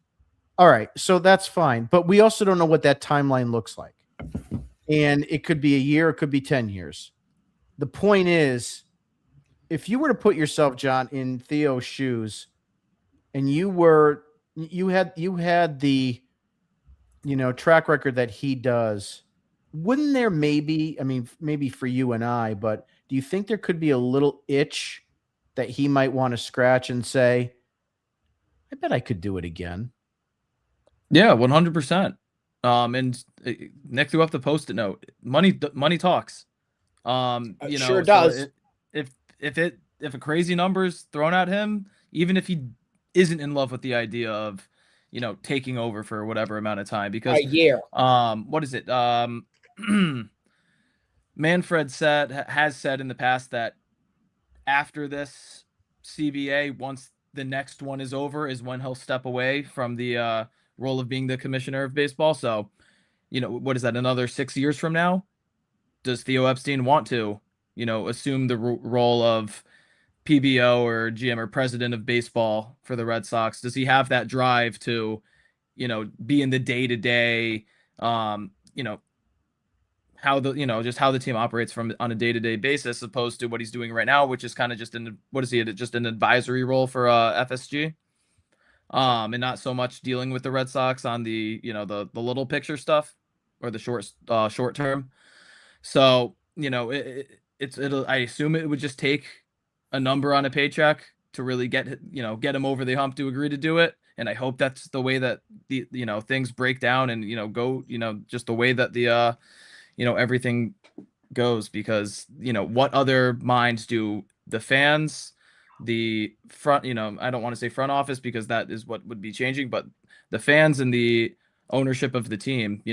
All right. So that's fine. But we also don't know what that timeline looks like. And it could be a year, it could be 10 years. The point is, if you were to put yourself, John, in Theo's shoes, and you had the track record that he does, wouldn't there maybe for you and I, but do you think there could be a little itch that he might want to scratch and say, I bet I could do it again? Yeah, 100%. And Nick threw up the Post-it note. Money talks. It sure does. So if a crazy number's thrown at him, even if he isn't in love with the idea of, taking over for whatever amount of time, because a year. What is it? Manfred has said in the past that after this CBA, once the next one is over, is when he'll step away from the role of being the commissioner of baseball. So, what is that? Another 6 years from now? Does Theo Epstein want to, assume the role of PBO or GM or president of baseball for the Red Sox? Does he have that drive to, be in the day-to-day, how the team operates on a day-to-day basis, opposed to what he's doing right now, which is kind of just just an advisory role for FSG, and not so much dealing with the Red Sox on the the little picture stuff or the short term. So I assume it would just take a number on a paycheck to really get him over the hump to agree to do it. And I hope that's the way that the things break down and go just the way that the everything goes, because what other minds do the fans, the front, I don't want to say front office because that is what would be changing, but the fans and the ownership of the team,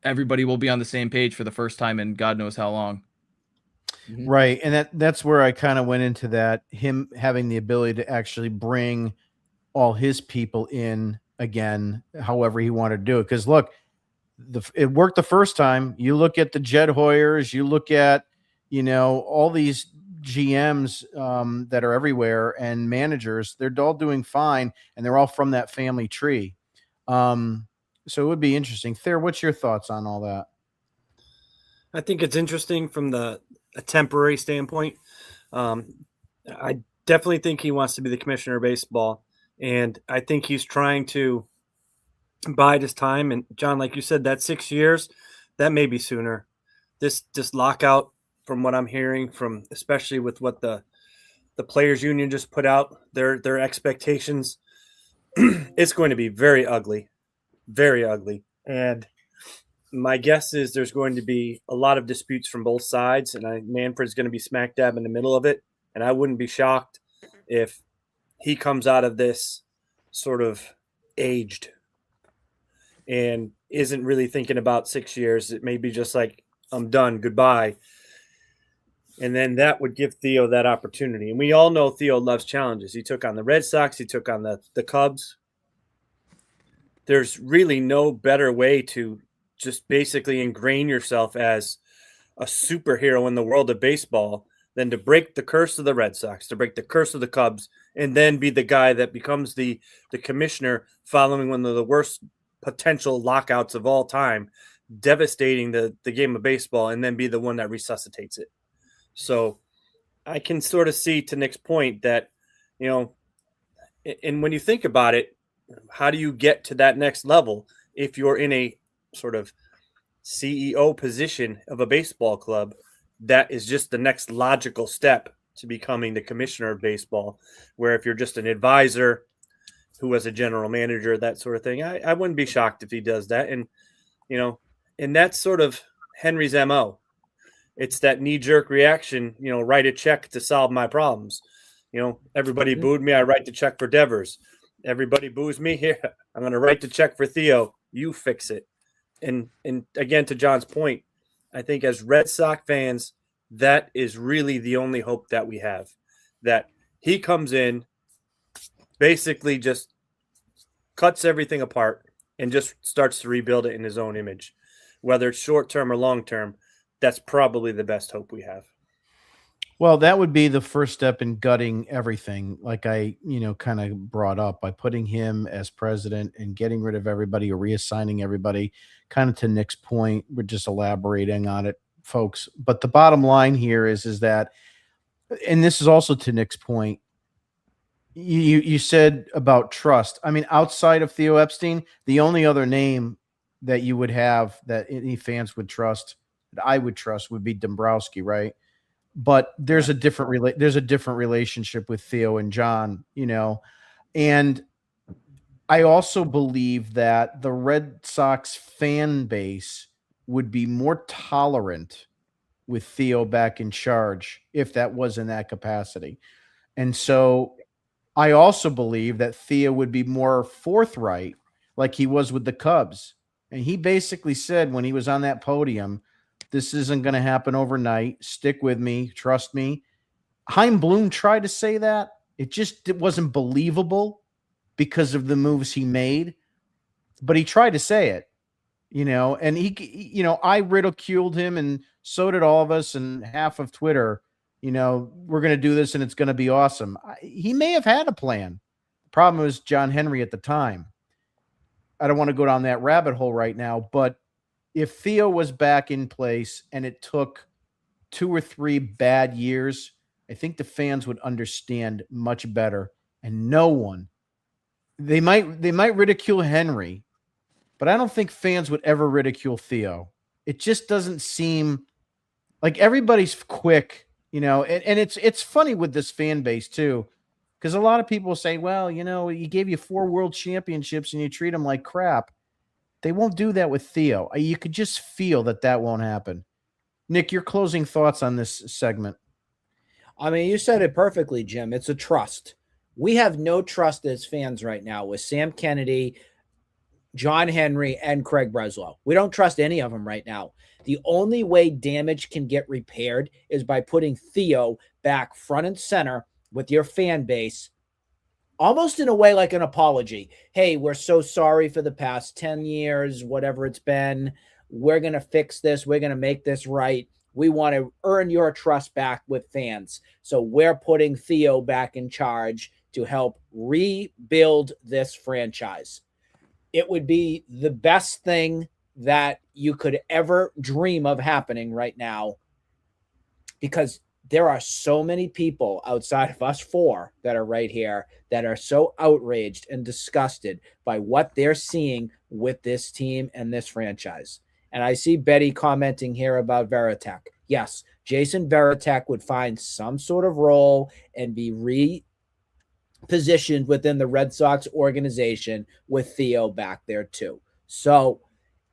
everybody will be on the same page for the first time in God knows how long. Right. And that's where I kind of went into that, him having the ability to actually bring all his people in again, however he wanted to do it. Because look, it worked the first time. You look at the Jed Hoyers, you look at, all these GMs that are everywhere and managers, they're all doing fine, and they're all from that family tree. So it would be interesting. Thayer, what's your thoughts on all that? I think it's interesting from a temporary standpoint. I definitely think he wants to be the commissioner of baseball, and I think he's trying to bide his time. And John, like you said, that 6 years, that may be sooner. This lockout, from what I'm hearing, from especially with what the players union just put out, their expectations, it's going to be very ugly, and my guess is there's going to be a lot of disputes from both sides, and Manfred's going to be smack dab in the middle of it. And I wouldn't be shocked if he comes out of this sort of aged and isn't really thinking about 6 years. It may be just like, I'm done, goodbye. And then that would give Theo that opportunity. And we all know Theo loves challenges. He took on the Red Sox. He took on the Cubs. There's really no better way to just basically ingrain yourself as a superhero in the world of baseball than to break the curse of the Red Sox, to break the curse of the Cubs, and then be the guy that becomes the commissioner following one of the worst potential lockouts of all time, devastating the game of baseball, and then be the one that resuscitates it. So I can sort of see, to Nick's point, that, and when you think about it, how do you get to that next level if you're in a sort of CEO position of a baseball club? That is just the next logical step to becoming the commissioner of baseball, where if you're just an advisor who was a general manager, that sort of thing, I wouldn't be shocked if he does that. And, and that's sort of Henry's MO. It's that knee-jerk reaction, write a check to solve my problems. Everybody booed me, I write the check for Devers. Everybody boos me, here, I'm going to write the check for Theo. You fix it. And again, to John's point, I think as Red Sox fans, that is really the only hope that we have, that he comes in, basically just cuts everything apart and just starts to rebuild it in his own image. Whether it's short-term or long-term, that's probably the best hope we have. Well, that would be the first step in gutting everything, like I, kind of brought up, by putting him as president and getting rid of everybody or reassigning everybody. Kind of to Nick's point, we're just elaborating on it, folks. But the bottom line here is that, and this is also to Nick's point, you said about trust. I mean, outside of Theo Epstein, the only other name that you would have that any fans would trust, that I would trust, would be Dombrowski, right? But there's a different relationship with Theo and John, and I also believe that the Red Sox fan base would be more tolerant with Theo back in charge if that was in that capacity. And so I also believe that Theo would be more forthright, like he was with the Cubs. And he basically said when he was on that podium, this isn't going to happen overnight. Stick with me. Trust me. Chaim Bloom tried to say that. It wasn't believable because of the moves he made. But he tried to say it, and he, I ridiculed him, and so did all of us and half of Twitter. We're going to do this and it's going to be awesome. He may have had a plan. The problem was John Henry at the time. I don't want to go down that rabbit hole right now, but if Theo was back in place and it took 2 or 3 bad years, I think the fans would understand much better. And no one, they might ridicule Henry, but I don't think fans would ever ridicule Theo. It just doesn't seem like everybody's quick, and it's funny with this fan base too, because a lot of people say, well, he gave you 4 world championships and you treat him like crap. They won't do that with Theo. You could just feel that won't happen. Nick, your closing thoughts on this segment. I mean, you said it perfectly, Jim. It's a trust. We have no trust as fans right now with Sam Kennedy, John Henry, and Craig Breslow. We don't trust any of them right now. The only way damage can get repaired is by putting Theo back front and center with your fan base, almost in a way like an apology. Hey, we're so sorry for the past 10 years, whatever it's been. We're going to fix this. We're going to make this right. We want to earn your trust back with fans. So we're putting Theo back in charge to help rebuild this franchise. It would be the best thing that you could ever dream of happening right now, because there are so many people outside of us four that are right here that are so outraged and disgusted by what they're seeing with this team and this franchise. And I see Betty commenting here about Veritek. Yes, Jason Veritek would find some sort of role and be repositioned within the Red Sox organization with Theo back there too. So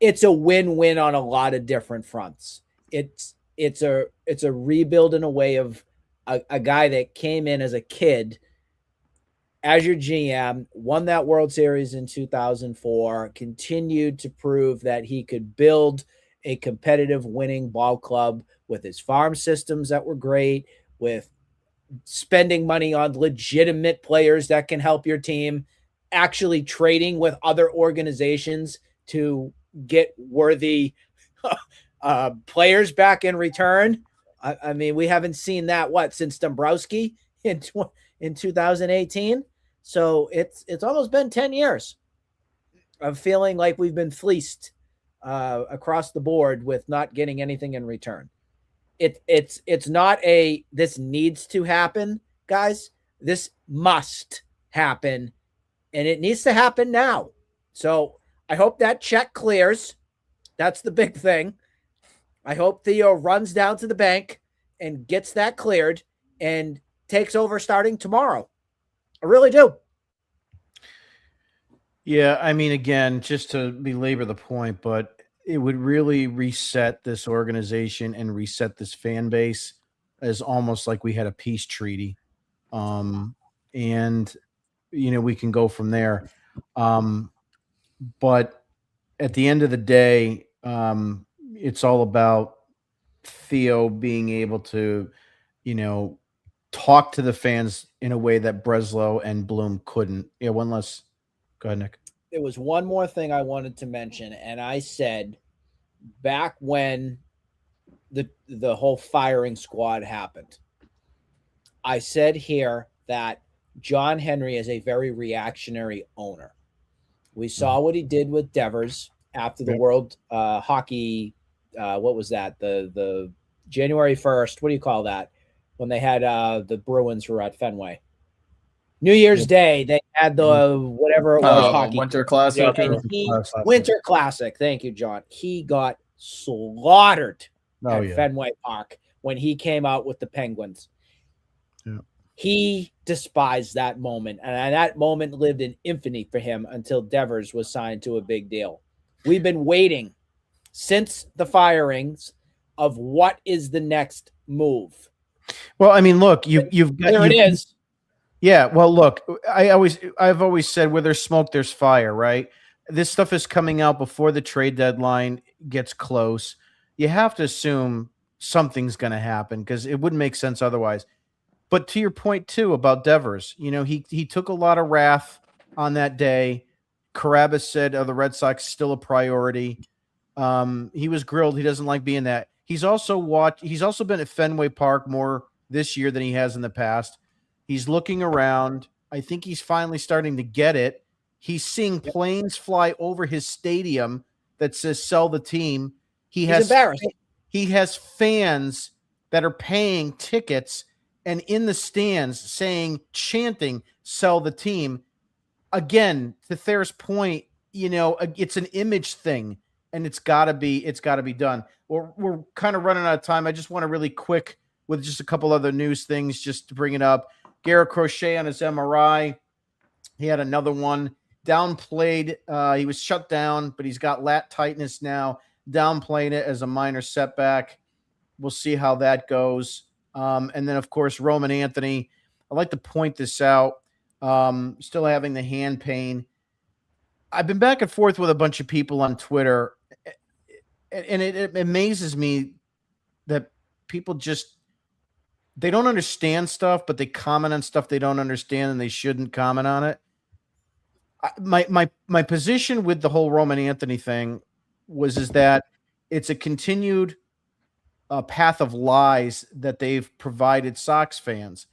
it's a win-win on a lot of different fronts. It's a rebuild in a way of a guy that came in as a kid as your GM, won that World Series in 2004, continued to prove that he could build a competitive winning ball club with his farm systems that were great, with spending money on legitimate players that can help your team, actually trading with other organizations to get worthy players back in return. I mean, we haven't seen that since Dombrowski in 2018. So it's almost been 10 years of feeling like we've been fleeced across the board with not getting anything in return. It's not this needs to happen, guys. This must happen, and it needs to happen now. So I hope that check clears. That's the big thing. I hope Theo runs down to the bank and gets that cleared and takes over starting tomorrow. I really do. Yeah, I mean, again, just to belabor the point, but it would really reset this organization and reset this fan base as almost like we had a peace treaty. And, we can go from there. But at the end of the day, it's all about Theo being able to, talk to the fans in a way that Breslow and Bloom couldn't. Yeah, one less. Go ahead, Nick. There was one more thing I wanted to mention, and I said back when the whole firing squad happened, I said here that John Henry is a very reactionary owner. We saw what he did with Devers after the World Hockey. What was that? The January 1st. What do you call that? When they had the Bruins were at Fenway. New Year's Day, they had the whatever it was, hockey. Winter Classic. Winter Classic. Thank you, John. He got slaughtered at Fenway Park when he came out with the Penguins. Yeah. He despised that moment, and that moment lived in infamy for him until Devers was signed to a big deal. We've been waiting since the firings of what is the next move. Well, I mean, look, you've got it is. Yeah, well, look, I've always said where there's smoke, there's fire, right? This stuff is coming out before the trade deadline gets close. You have to assume something's going to happen because it wouldn't make sense otherwise. But to your point, too, about Devers, he took a lot of wrath on that day. Carabas said, the Red Sox still a priority. He was grilled. He doesn't like being that. He's also been at Fenway Park more this year than he has in the past. He's looking around. I think he's finally starting to get it. He's seeing planes fly over his stadium that says "Sell the team." He's embarrassed. He has fans that are paying tickets and in the stands chanting "Sell the team." Again, to Thair's point, it's an image thing, and it's got to be done. We're kind of running out of time. I just want to really quick with just a couple other news things just to bring it up. Garrett Crochet on his MRI. He had another one. Downplayed. He was shut down, but he's got lat tightness now. Downplayed it as a minor setback. We'll see how that goes. And then, of course, Roman Anthony. I'd like to point this out. Still having the hand pain. I've been back and forth with a bunch of people on Twitter, and it amazes me that people they don't understand stuff, but they comment on stuff they don't understand, and they shouldn't comment on it. My position with the whole Roman Anthony thing is that it's a continued path of lies that they've provided Sox fans.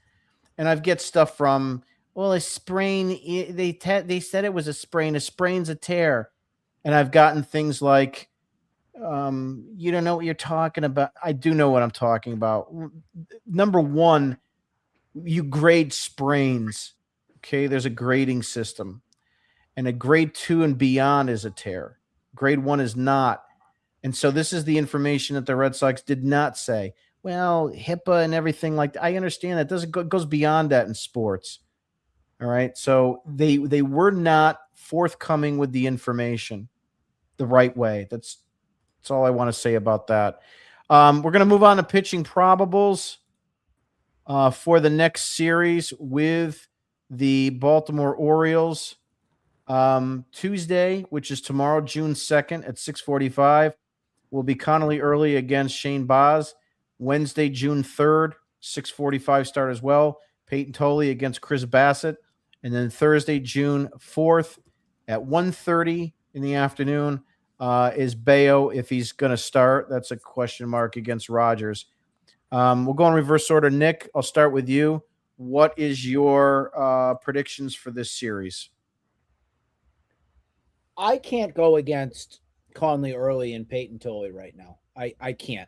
And I've get stuff from, well, a sprain, they said it was a sprain. A sprain's a tear. And I've gotten things like, you don't know what you're talking about. I do know what I'm talking about. Number one, you grade sprains. Okay, there's a grading system. And a grade 2 and beyond is a tear. Grade 1 is not. And so this is the information that the Red Sox did not say. Well, HIPAA and everything like that. I understand that goes beyond that in sports. All right. So they were not forthcoming with the information the right way. That's all I want to say about that. We're going to move on to pitching probables for the next series with the Baltimore Orioles. Tuesday, which is tomorrow, June 2nd at 6:45, will be Connolly Early against Shane Baz. Wednesday, June 3rd, 6:45 start as well. Peyton Tolley against Chris Bassett. And then Thursday, June 4th at 1:30 in the afternoon is Bayo, if he's going to start. That's a question mark against Rogers. We'll go in reverse order. Nick, I'll start with you. What is your predictions for this series? I can't go against Conley Early and Peyton Tolley right now. I can't.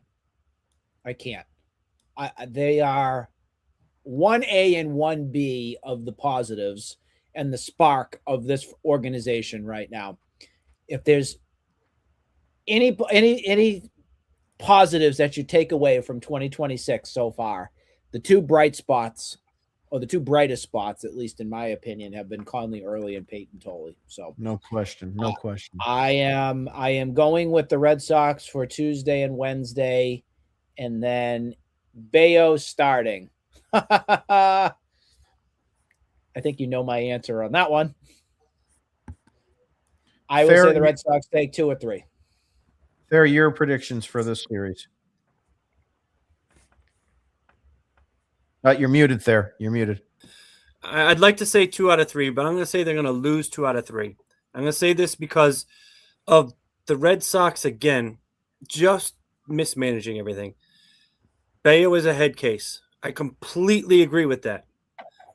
They are 1A and 1B of the positives and the spark of this organization right now. If there's any positives that you take away from 2026 so far, the two bright spots, or the two brightest spots, at least in my opinion, have been Conley Early and Peyton Tolley. So no question. I am going with the Red Sox for Tuesday and Wednesday, and then Bayo starting. I think you know my answer on that one. I will say the Red Sox take 2 or 3. There are your predictions for this series. You're muted there. You're muted. I'd like to say 2 out of 3, but I'm going to say they're going to lose 2 out of 3. I'm going to say this because of the Red Sox, again, just mismanaging everything. Bayo is a head case. I completely agree with that.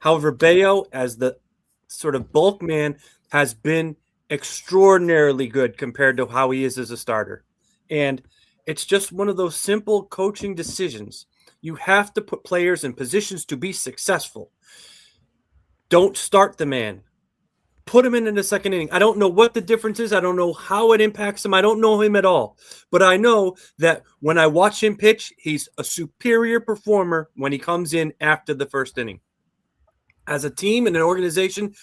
However, Bayo, as the sort of bulk man, has been extraordinarily good compared to how he is as a starter. And it's just one of those simple coaching decisions. You have to put players in positions to be successful. Don't start the man. Put him in the second inning. I don't know what the difference is. I don't know how it impacts him. I don't know him at all. But I know that when I watch him pitch, he's a superior performer when he comes in after the first inning. As a team and an organization,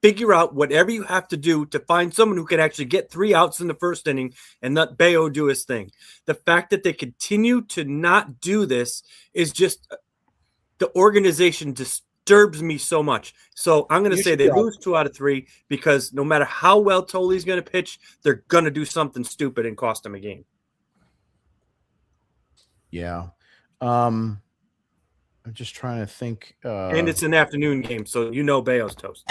figure out whatever you have to do to find someone who can actually get 3 outs in the first inning and let Bayo do his thing. The fact that they continue to not do this is just the organization disturbs me so much. So I'm going to say they lose 2 out of 3 because no matter how well Tolley's going to pitch, they're going to do something stupid and cost them a game. Yeah. I'm just trying to think. And it's an afternoon game, so you know Bayo's toast.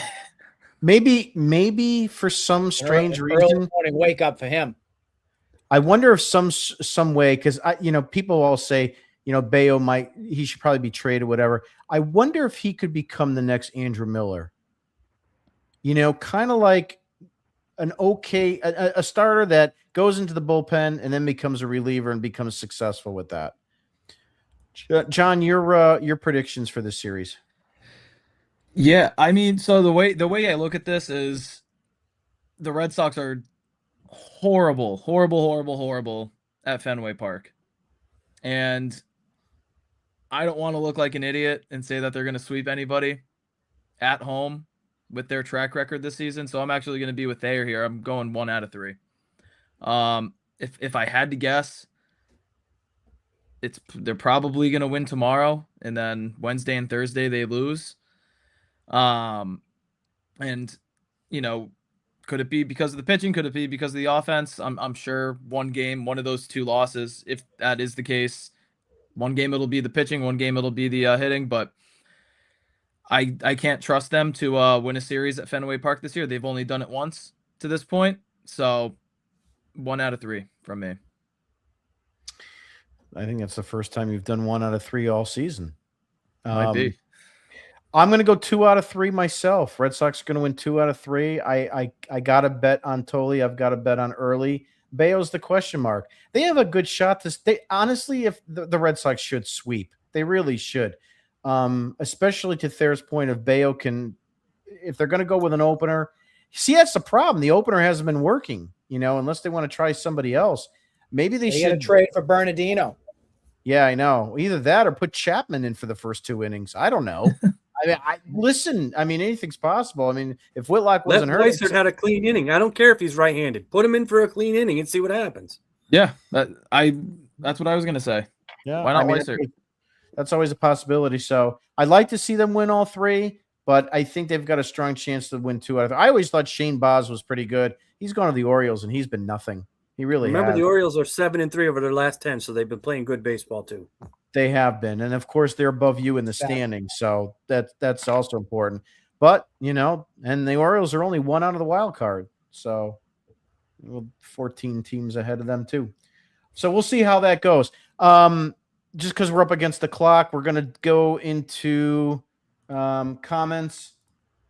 Maybe for some strange reason, early morning wake up for him. I wonder if some way, because people all say, Bayo he should probably be traded, whatever. I wonder if he could become the next Andrew Miller. Kind of like a starter that goes into the bullpen and then becomes a reliever and becomes successful with that. John, your predictions for this series. Yeah, I mean, so the way I look at this is the Red Sox are horrible at Fenway Park. And I don't want to look like an idiot and say that they're going to sweep anybody at home with their track record this season. So I'm actually going to be with Thayer here. I'm going 1 out of 3. If I had to guess, they're probably going to win tomorrow, and then Wednesday and Thursday they lose. And could it be because of the pitching? Could it be because of the offense? I'm sure one game, one of those 2 losses, if that is the case, one game it'll be the pitching, one game it'll be the hitting, but I can't trust them to win a series at Fenway Park this year. They've only done it once to this point. So 1 out of 3 from me. I think that's the first time you've done 1 out of 3 all season. Might be. I'm going to go 2 out of 3 myself. Red Sox are going to win 2 out of 3. I got a bet on Tolley. I've got a bet on Early. Bayo's the question mark. They have a good shot to stay. Honestly, if the Red Sox should sweep, they really should. Especially to Thayer's point of Bayo can, if they're going to go with an opener. See, that's the problem. The opener hasn't been working, unless they want to try somebody else. Maybe they should trade for Bernardino. Yeah, I know. Either that or put Chapman in for the first 2 innings. I don't know. I mean, anything's possible. I mean, if Whitlock wasn't hurt, Weissert had a clean inning. I don't care if he's right-handed. Put him in for a clean inning and see what happens. Yeah, that's what I was gonna say. Yeah, why not Weissert? That's always a possibility. So I'd like to see them win all 3, but I think they've got a strong chance to win 2 out of 3. I always thought Shane Baz was pretty good. He's gone to the Orioles and he's been nothing. He really Remember has. The Orioles are 7-3 over their last 10, so they've been playing good baseball too. They have been, and of course they're above you in the standings, so that's also important. But and the Orioles are only 1 out of the wild card, so 14 teams ahead of them too. So we'll see how that goes. Just because we're up against the clock, we're going to go into comments.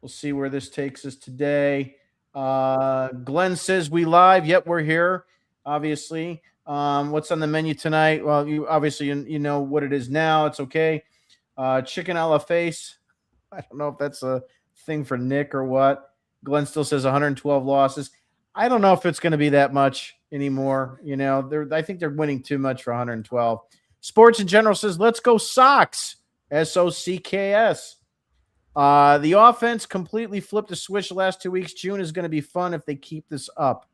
We'll see where this takes us today. Glenn says we live. Yep, we're here. Obviously. What's on the menu tonight? Well, you obviously you know what it is now. It's okay. Chicken a la face. I don't know if that's a thing for Nick or what. Glenn still says 112 losses. I don't know if it's going to be that much anymore. I think they're winning too much for 112. Sports in General says, let's go Sox. SOCKS. The offense completely flipped a switch the last 2 weeks. June is going to be fun if they keep this up.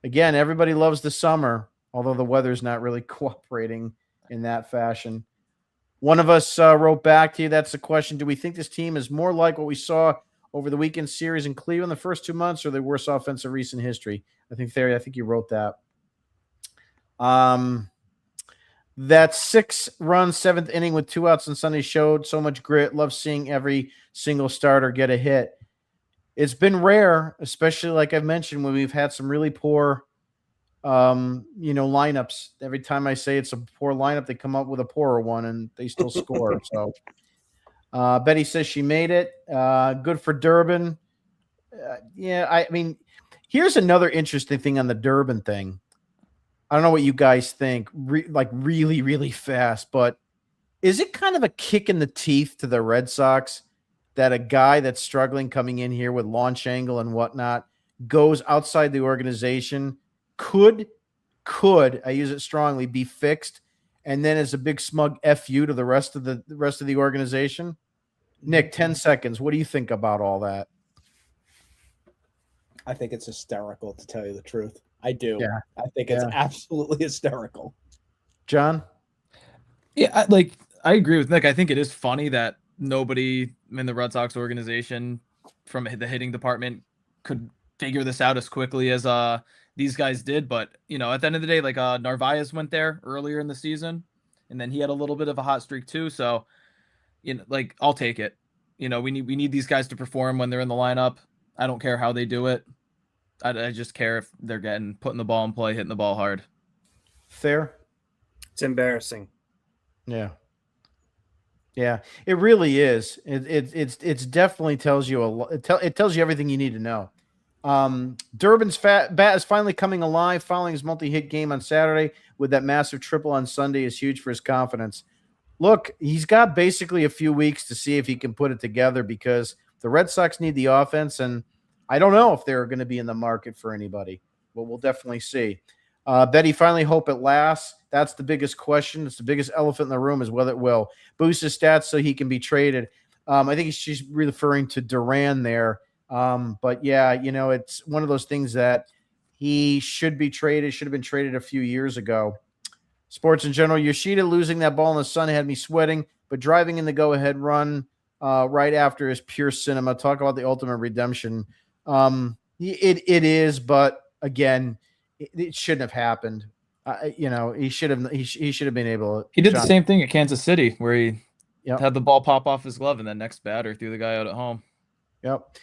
Again, everybody loves the summer, although the weather's not really cooperating in that fashion. One of us wrote back to you. That's the question. Do we think this team is more like what we saw over the weekend series in Cleveland the first 2 months, or the worst offense of recent history? I think you wrote that. That 6-run 7th inning with 2 outs on Sunday showed so much grit. Love seeing every single starter get a hit. It's been rare, especially like I've mentioned, when we've had some really poor lineups. Every time I say it's a poor lineup, they come up with a poorer one and they still score. So Betty says she made it. Good for Durbin. I mean, here's another interesting thing on the Durbin thing. I don't know what you guys think, really, really fast, but is it kind of a kick in the teeth to the Red Sox that a guy that's struggling coming in here with launch angle and whatnot goes outside the organization, could, I use it strongly, be fixed, and then as a big smug FU to the rest of the organization? Nick, 10 seconds. What do you think about all that? I think it's hysterical, to tell you the truth. I do. Yeah. I think it's absolutely hysterical. John? Yeah, I agree with Nick. I think it is funny that nobody in the Red Sox organization from the hitting department could figure this out as quickly as these guys did. But, at the end of the day, Narvaez went there earlier in the season, and then he had a little bit of a hot streak too. So, I'll take it. We need these guys to perform when they're in the lineup. I don't care how they do it. I just care if they're putting the ball in play, hitting the ball hard. Fair. It's embarrassing. Yeah. Yeah, it really is. It's definitely tells you a lot. It tells you everything you need to know. Durbin's bat is finally coming alive following his multi-hit game on Saturday with that massive triple on Sunday is huge for his confidence. Look, he's got basically a few weeks to see if he can put it together because the Red Sox need the offense, and I don't know if they're going to be in the market for anybody, but we'll definitely see. Betty, finally hope it lasts. That's the biggest question. It's the biggest elephant in the room is whether it will boost his stats so he can be traded. I think she's referring to Duran there. But yeah, it's one of those things that he should be traded, should have been traded a few years ago. Sports in general, Yoshida losing that ball in the sun had me sweating, but driving in the go-ahead run right after is pure cinema. Talk about the ultimate redemption. It is, but again, it shouldn't have happened. He should have been able to. He did the same thing at Kansas City where he Yep. had the ball pop off his glove and then next batter threw the guy out at home. Yep.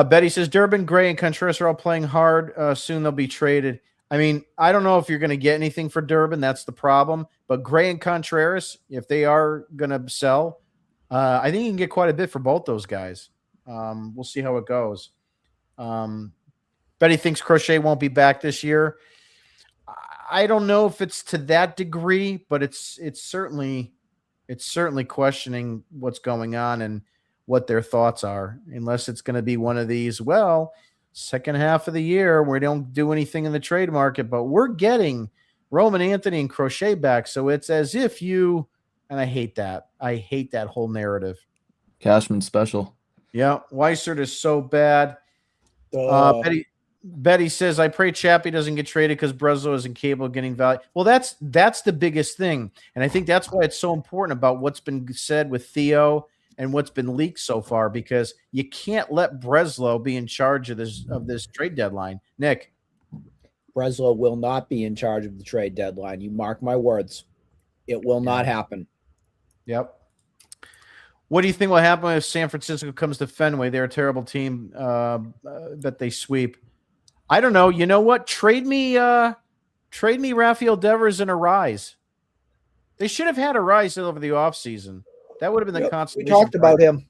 Betty says Durbin, Gray, and Contreras are all playing hard. Soon they'll be traded. I mean, I don't know if you're going to get anything for Durbin. That's the problem. But Gray and Contreras, if they are going to sell, I think you can get quite a bit for both those guys. We'll see how it goes. Betty thinks Crochet won't be back this year. I don't know if it's to that degree, but it's certainly questioning what's going on and what their thoughts are, unless it's going to be one of these, well, second half of the year, we don't do anything in the trade market, but we're getting Roman Anthony and Crochet back. So it's as if you, and I hate that. I hate that whole narrative. Cashman special. Yeah. Weissert is so bad. Betty says, I pray Chappie doesn't get traded because Breslow isn't capable of getting value. Well, that's the biggest thing. And I think that's why it's so important about what's been said with Theo and what's been leaked so far, because you can't let Breslow be in charge of this trade deadline. Nick. Breslow will not be in charge of the trade deadline. You mark my words. It will not happen. Yep. What do you think will happen if San Francisco comes to Fenway? They're a terrible team that they sweep. I don't know. You know what? Trade me Rafael Devers and a Rise. They should have had a Rise over the offseason. That would have been the consolation. We talked about him.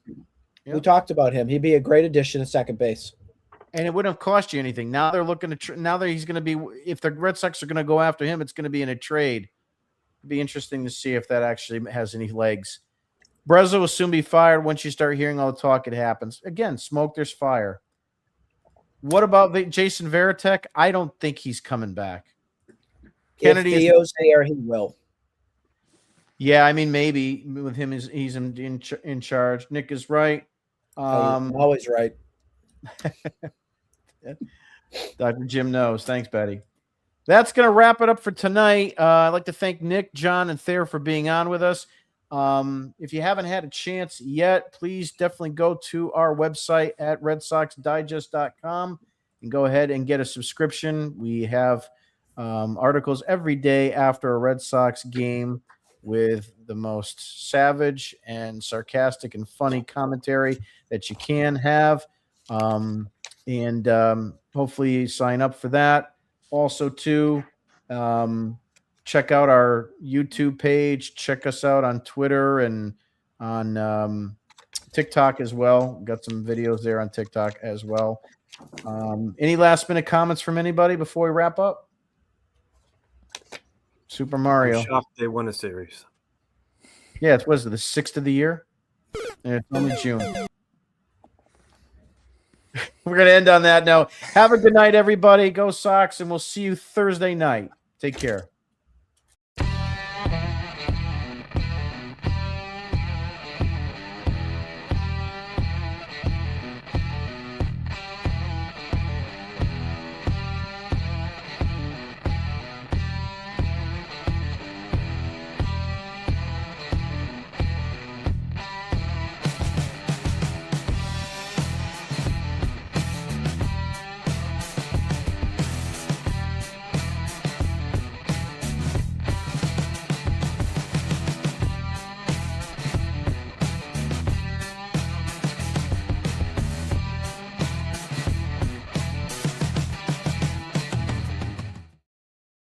Yep. We talked about him. He'd be a great addition at second base. And it wouldn't have cost you anything. Now they're looking to now that he's going to be, if the Red Sox are going to go after him, it's going to be in a trade. It'd be interesting to see if that actually has any legs. Breslow will soon be fired. Once you start hearing all the talk, it happens. Again, smoke, there's fire. What about Jason Varitek? I don't think he's coming back. Kennedy, if Theo's there, he will. Yeah, I mean, maybe with him, he's in charge. Nick is right. Always right. Dr. Jim knows. Thanks, Betty. That's going to wrap it up for tonight. I'd like to thank Nick, John, and Thayer for being on with us. If you haven't had a chance yet, please definitely go to our website at theredsoxdigest.com and go ahead and get a subscription. We have articles every day after a Red Sox game with the most savage and sarcastic and funny commentary that you can have. And hopefully sign up for that. Also, too, check out our YouTube page. Check us out on Twitter and on TikTok as well. Got some videos there on TikTok as well. Any last minute comments from anybody before we wrap up? Super Mario. I'm shocked they won a series. Yeah, it was the 6th of the year. And it's only June. We're going to end on that note. Have a good night, everybody. Go Sox, and we'll see you Thursday night. Take care.